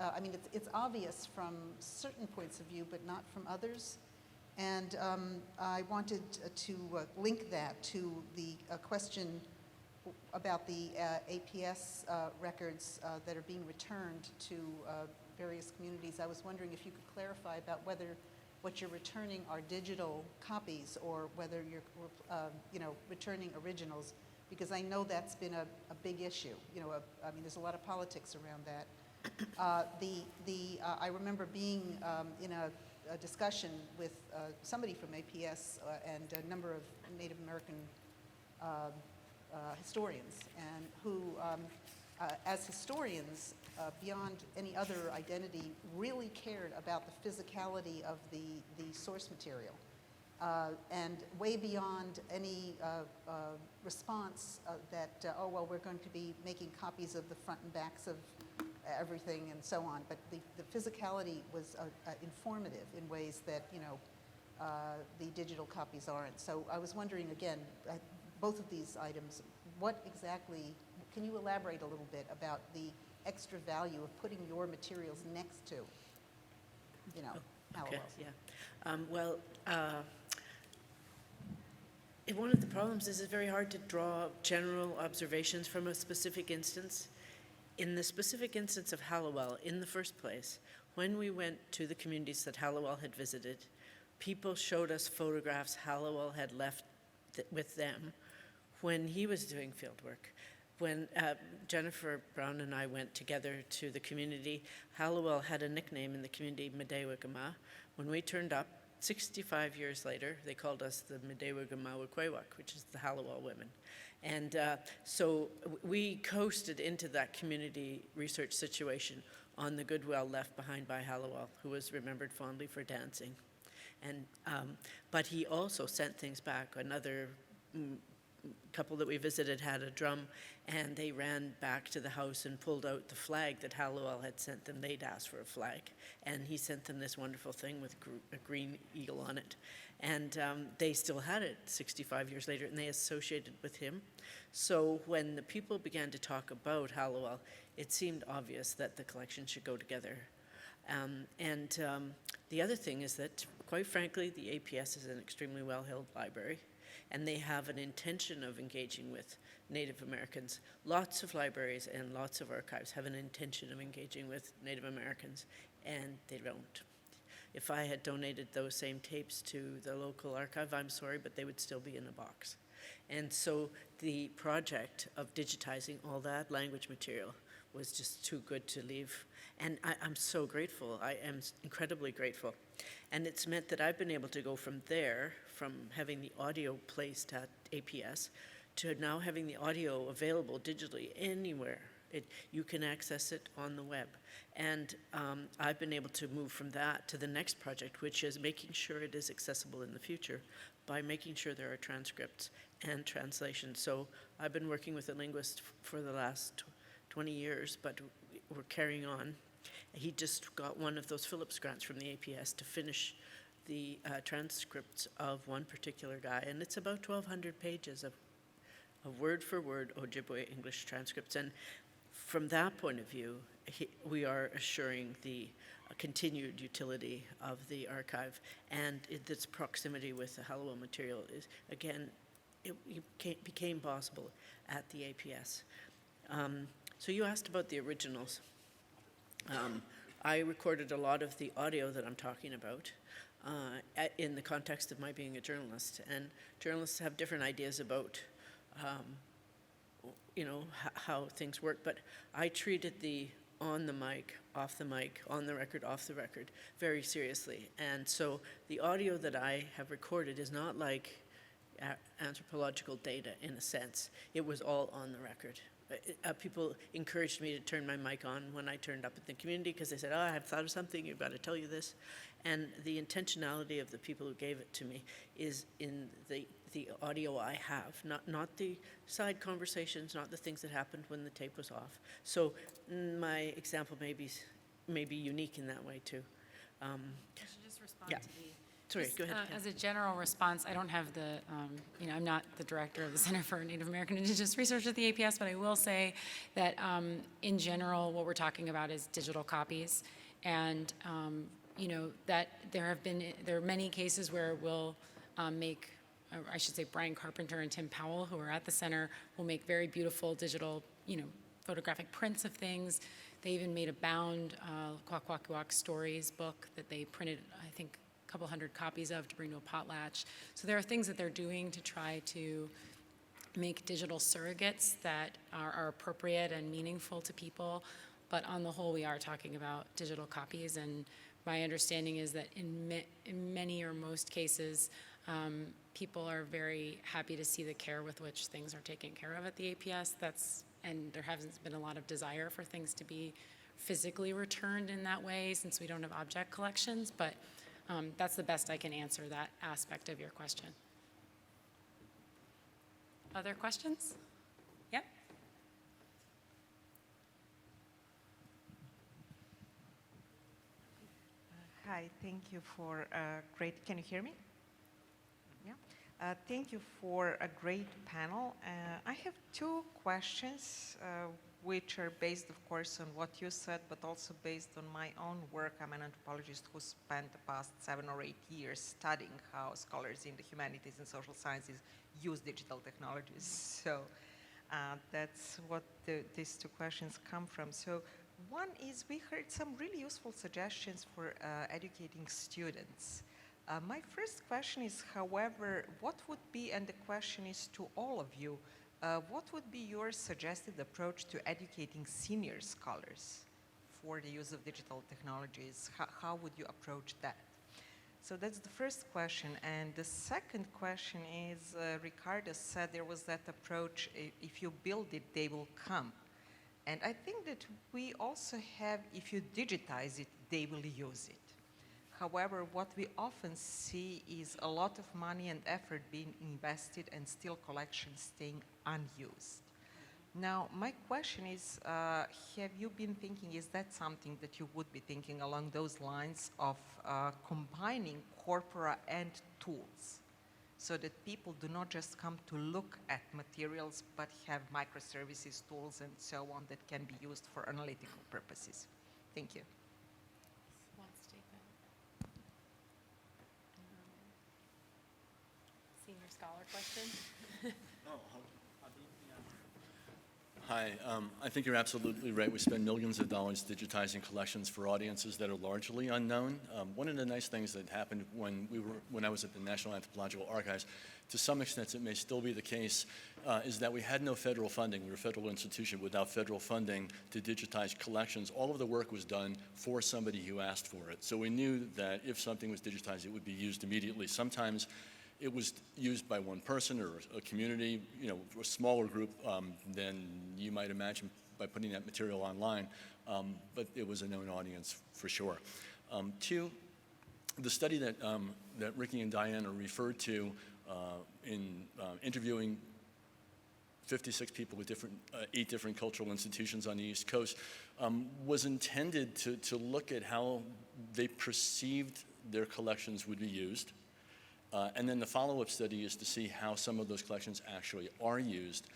I mean, it's obvious from certain points of view, but not from others. And I wanted to link that to the question about the APS records that are being returned to various communities. I was wondering if you could clarify about whether what you're returning are digital copies or whether you're returning originals, because I know that's been a big issue. I mean, there's a lot of politics around that. I remember being in a discussion with somebody from APS and a number of Native American historians, and who, as historians, beyond any other identity, really cared about the physicality of the source material. And way beyond any response that, oh, well, we're going to be making copies of the front and backs of everything and so on, but the physicality was informative in ways that, the digital copies aren't. So I was wondering, again, both of these items, what exactly, can you elaborate a little bit about the extra value of putting your materials next to, Okay, Hallowell's? yeah. One of the problems is it's very hard to draw general observations from a specific instance. In the specific instance of Hallowell, in the first place, when we went to the communities that Hallowell had visited, people showed us photographs Hallowell had left with them when he was doing field work. When Jennifer Brown and I went together to the community, Hallowell had a nickname in the community, Medewagama. When we turned up, 65 years later, they called us the Medewagama-Wakwewak, which is the Hallowell women. And so we coasted into that community research situation on the goodwill left behind by Hallowell, who was remembered fondly for dancing. And but he also sent things back. Another couple that we visited had a drum, and they ran back to the house and pulled out the flag that Hallowell had sent them. They'd asked for a flag, and he sent them this wonderful thing with a green eagle on it. And they still had it 65 years later, and they associated with him. So when the people began to talk about Hallowell, it seemed obvious that the collection should go together. The other thing is that, quite frankly, the APS is an extremely well-held library, and they have an intention of engaging with Native Americans. Lots of libraries and lots of archives have an intention of engaging with Native Americans, and they don't. If I had donated those same tapes to the local archive, I'm sorry, but they would still be in a box. And so the project of digitizing all that language material was just too good to leave. And I'm so grateful. I am incredibly grateful. And it's meant that I've been able to go from there, from having the audio placed at APS, to now having the audio available digitally anywhere. You can access it on the web. And I've been able to move from that to the next project, which is making sure it is accessible in the future by making sure there are transcripts and translations. So I've been working with a linguist for the last 20 years, but we're carrying on. He just got one of those Phillips grants from the APS to finish the transcripts of one particular guy, and it's about 1,200 pages of word-for-word Ojibwe English transcripts. And from that point of view, we are assuring the continued utility of the archive, and its proximity with the Hallowell material is, again, it became possible at the APS. So you asked about the originals. I recorded a lot of the audio that I'm talking about in the context of my being a journalist, and journalists have different ideas about how things work, but I treated the on the mic, off the mic, on the record, off the record very seriously. And so the audio that I have recorded is not like anthropological data in a sense. It was all on the record. People encouraged me to turn my mic on when I turned up at the community because they said, oh, I've thought of something, you've got to tell you this. And the intentionality of the people who gave it to me is in the audio I have, not the side conversations, not the things that happened when the tape was off. So my example may be unique in that way too. I should just respond Yeah. to the. Sorry, Just, go ahead. Ken. As a general response, I don't have the, I'm not the director of the Center for Native American Indigenous Research at the APS, but I will say that in general, what we're talking about is digital copies. And, that there are many cases where we'll make, I should say Brian Carpenter and Tim Powell, who are at the center, will make very beautiful digital, photographic prints of things. They even made a bound Kwakwaka'wakw Stories book that they printed, I think, a couple hundred copies of to bring to a potlatch. So there are things that they're doing to try to make digital surrogates that are appropriate and meaningful to people. But on the whole, we are talking about digital copies. And my understanding is that in many or most cases, people are very happy to see the care with which things are taken care of at the APS. And there hasn't been a lot of desire for things to be physically returned in that way since we don't have object collections. But that's the best I can answer that aspect of your question. Other questions? Yep. Hi, thank you for a great, can you hear me? Yeah. Thank you for a great panel. I have two questions, which are based, of course, on what you said, but also based on my own work. I'm an anthropologist who spent the past 7 or 8 years studying how scholars in the humanities and social sciences use digital technologies. So that's what these two questions come from. So one is we heard some really useful suggestions for educating students. My first question is, however, what would be, and the question is to all of you, what would be your suggested approach to educating senior scholars for the use of digital technologies? How would you approach that? So that's the first question. And the second question is, Ricardo said there was that approach, if you build it, they will come. And I think that we also have, if you digitize it, they will use it. However, what we often see is a lot of money and effort being invested and still collections staying unused. Now, my question is, have you been thinking, is that something that you would be thinking along those lines of combining corpora and tools so that people do not just come to look at materials, but have microservices, tools, and so on that can be used for analytical purposes? Thank you. Senior scholar question. Hi, I think you're absolutely right. We spend millions of dollars digitizing collections for audiences that are largely unknown. One of the nice things that happened when I was at the National Anthropological Archives, to some extent it may still be the case, is that we had no federal funding. We were a federal institution without federal funding to digitize collections. All of the work was done for somebody who asked for it. So we knew that if something was digitized, it would be used immediately. Sometimes it was used by one person or a community, a smaller group than you might imagine by putting that material online, but it was a known audience for sure. Two, the study that Ricky and Diana referred to in interviewing 56 people with 8 different cultural institutions on the East Coast was intended to look at how they perceived their collections would be used. And then the follow-up study is to see how some of those collections actually are used.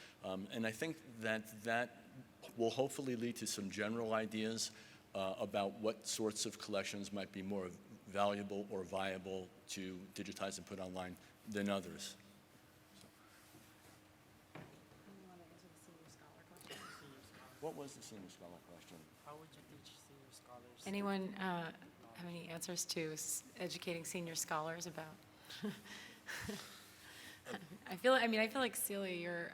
And I think that will hopefully lead to some general ideas about what sorts of collections might be more valuable or viable to digitize and put online than others. What was the senior scholar question? How would you teach senior scholars? Anyone have any answers to educating senior scholars about? I feel like Celia,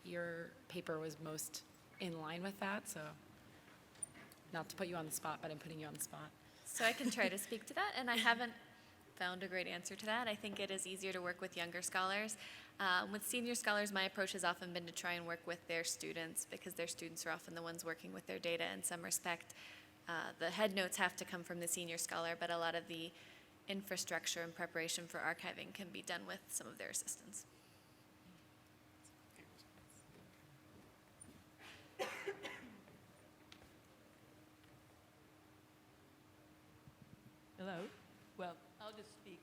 your paper was most in line with that. So, not to put you on the spot, but I'm putting you on the spot. So I can try to speak to that, and I haven't found a great answer to that. I think it is easier to work with younger scholars. With senior scholars, my approach has often been to try and work with their students, because their students are often the ones working with their data in some respect. The head notes have to come from the senior scholar, but a lot of the infrastructure and preparation for archiving can be done with some of their assistants. Hello? Well, I'll just speak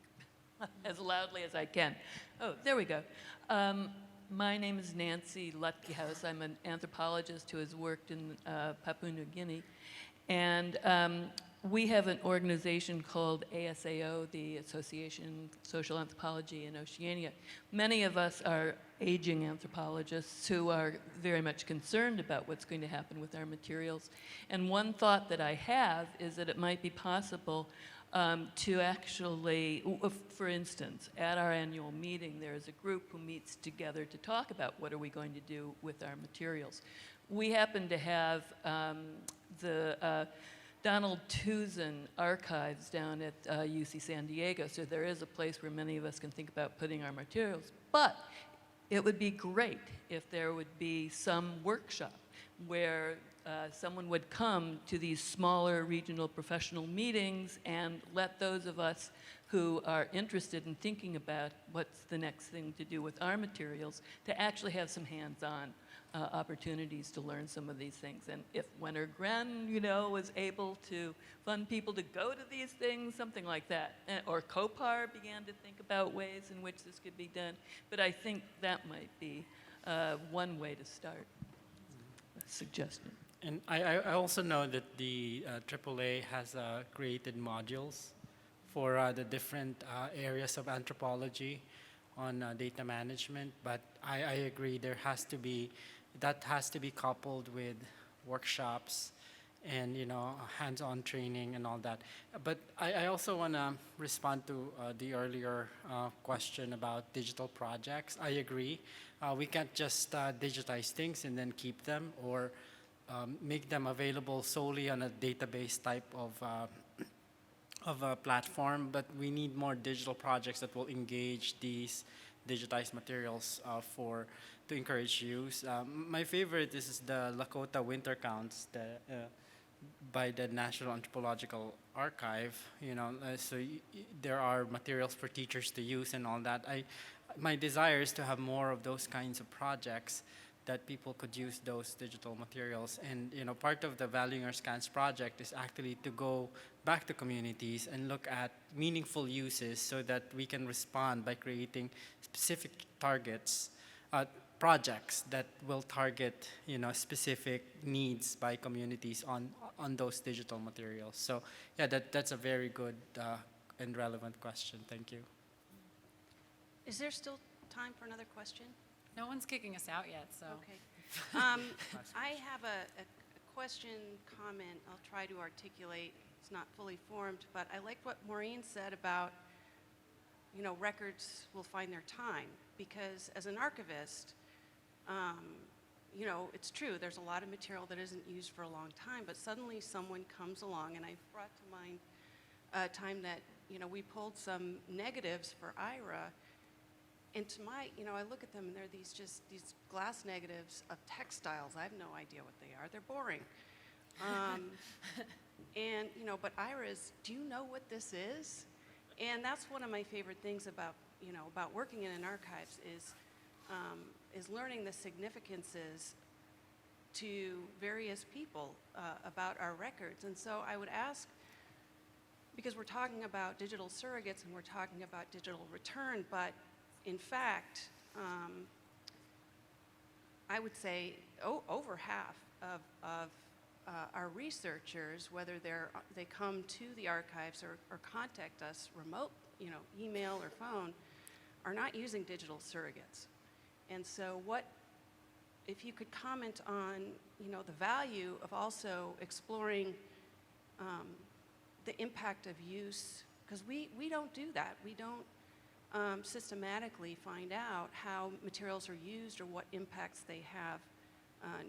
as loudly as I can. Oh, there we go. My name is Nancy Lutkehouse. I'm an anthropologist who has worked in Papua New Guinea. And we have an organization called ASAO, the Association of Social Anthropology in Oceania. Many of us are aging anthropologists who are very much concerned about what's going to happen with our materials. And one thought that I have is that it might be possible to actually, for instance, at our annual meeting, there is a group who meets together to talk about what are we going to do with our materials. We happen to have the Donald Tuzin archives down at UC San Diego, so there is a place where many of us can think about putting our materials. But it would be great if there would be some workshop where someone would come to these smaller regional professional meetings and let those of us who are interested in thinking about what's the next thing to do with our materials to actually have some hands-on opportunities to learn some of these things. And if Wenner Gren, was able to fund people to go to these things, something like that, or COPAR began to think about ways in which this could be done, but I think that might be one way to start. A suggestion. And I also know that the AAA has created modules for the different areas of anthropology on data management, but I agree that has to be coupled with workshops and hands-on training and all that. But I also want to respond to the earlier question about digital projects. I agree. We can't just digitize things and then keep them, or make them available solely on a database type of a platform, but we need more digital projects that will engage these digitized materials to encourage use. My favorite is the Lakota Winter Counts by the National Anthropological Archive. There are materials for teachers to use and all that. My desire is to have more of those kinds of projects that people could use those digital materials. And part of the Valuing Our Scans project is actually to go back to communities and look at meaningful uses so that we can respond by creating specific targets, projects that will target specific needs by communities on those digital materials. So yeah, that's a very good and relevant question. Thank you. Is there still time for another question? No one's kicking us out yet, so. Okay. I have a question, comment, I'll try to articulate. It's not fully formed, but I like what Maureen said about, records will find their time. Because as an archivist, it's true, there's a lot of material that isn't used for a long time, but suddenly someone comes along, and I brought to mind a time that, we pulled some negatives for IRA. And to I look at them and they're these glass negatives of textiles. I have no idea what they are. They're boring. And, but Ira's, do you know what this is? And that's one of my favorite things about working in an archives is learning the significances to various people about our records. And so I would ask, because we're talking about digital surrogates and we're talking about digital return, but in fact, I would say over half of our researchers, whether they come to the archives or contact us remote, email or phone, are not using digital surrogates. And so if you could comment on, the value of also exploring the impact of use, because we don't do that. We don't systematically find out how materials are used or what impacts they have on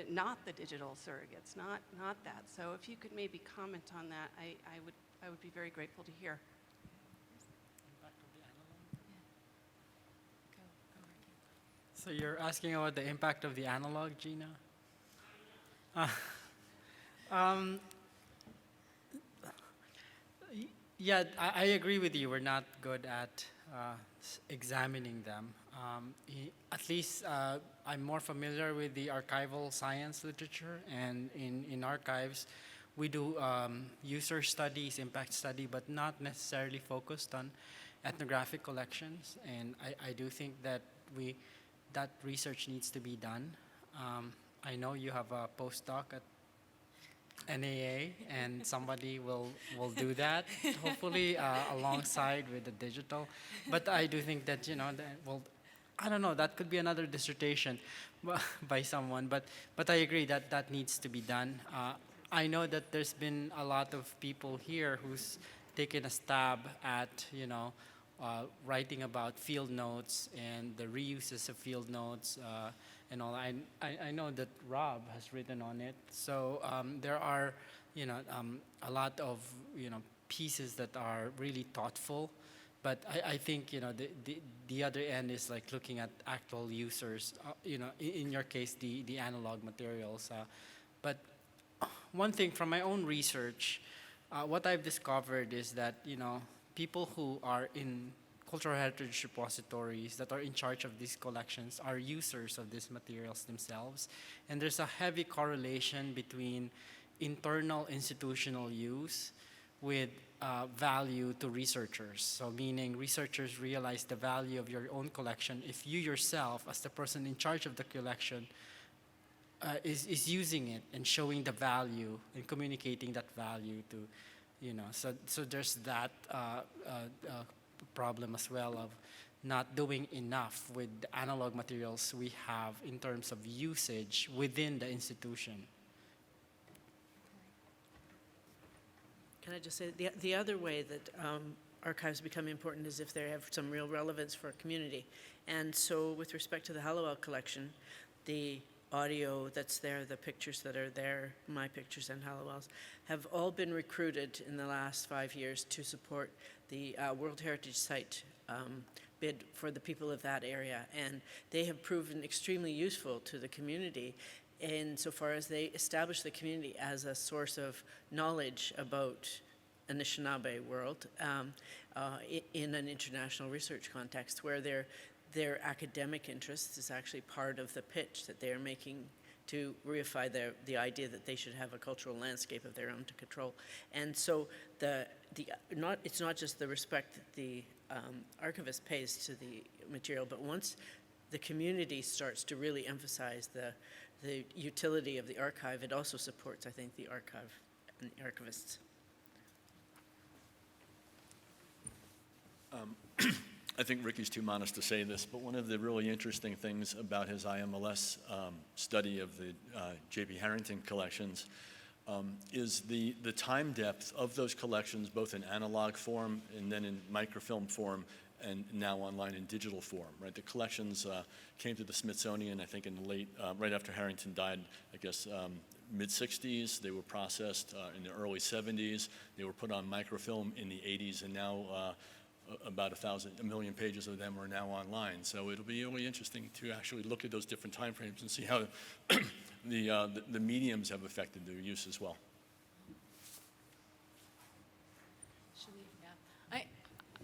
not the digital surrogates, not that. So if you could maybe comment on that, I would be very grateful to hear. So you're asking about the impact of the analog, Gina? Yeah, I agree with you. We're not good at examining them. At least I'm more familiar with the archival science literature, and in archives, we do user studies, impact study, but not necessarily focused on ethnographic collections. And I do think that that research needs to be done. I know you have a postdoc at NAA, and somebody will do that, hopefully alongside with the digital. But I do think that, I don't know, that could be another dissertation by someone, but I agree that that needs to be done. I know that there's been a lot of people here who's taken a stab at, writing about field notes and the reuses of field notes and all. I know that Rob has written on it. So there are, a lot of, pieces that are really thoughtful. But I think, the other end is like looking at actual users, in your case, the analog materials. But one thing from my own research, what I've discovered is that, people who are in cultural heritage repositories that are in charge of these collections are users of these materials themselves. And there's a heavy correlation between internal institutional use with value to researchers. So meaning researchers realize the value of your own collection if you yourself, as the person in charge of the collection, is using it and showing the value and communicating that value to, so there's that problem as well of not doing enough with the analog materials we have in terms of usage within the institution. Can I just say, the other way that archives become important is if they have some real relevance for a community. And so with respect to the Hallowell collection, the audio that's there, the pictures that are there, my pictures and Hallowell's, have all been recruited in the last 5 years to support the World Heritage Site bid for the people of that area. And they have proven extremely useful to the community insofar as they establish the community as a source of knowledge about Anishinaabe world in an international research context where their academic interest is actually part of the pitch that they are making to reify the idea that they should have a cultural landscape of their own to control. And so it's not just the respect that the archivist pays to the material, but once the community starts to really emphasize the utility of the archive, it also supports, I think, the archive and the archivists. I think Ricky's too modest to say this, but one of the really interesting things about his IMLS study of the J.P. Harrington collections is the time depth of those collections, both in analog form and then in microfilm form, and now online in digital form, right? The collections came to the Smithsonian, I think, in the late, right after Harrington died, I guess, mid-60s. They were processed in the early 70s. They were put on microfilm in the 80s, and now about a million pages of them are now online. So it'll be really interesting to actually look at those different time frames and see how the mediums have affected their use as well.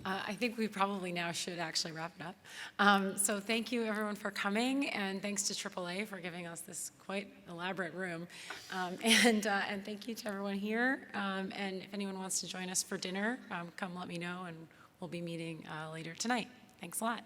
I think we probably now should actually wrap it up. So thank you everyone for coming, and thanks to AAA for giving us this quite elaborate room. And thank you to everyone here. And if anyone wants to join us for dinner, come let me know, and we'll be meeting later tonight. Thanks a lot.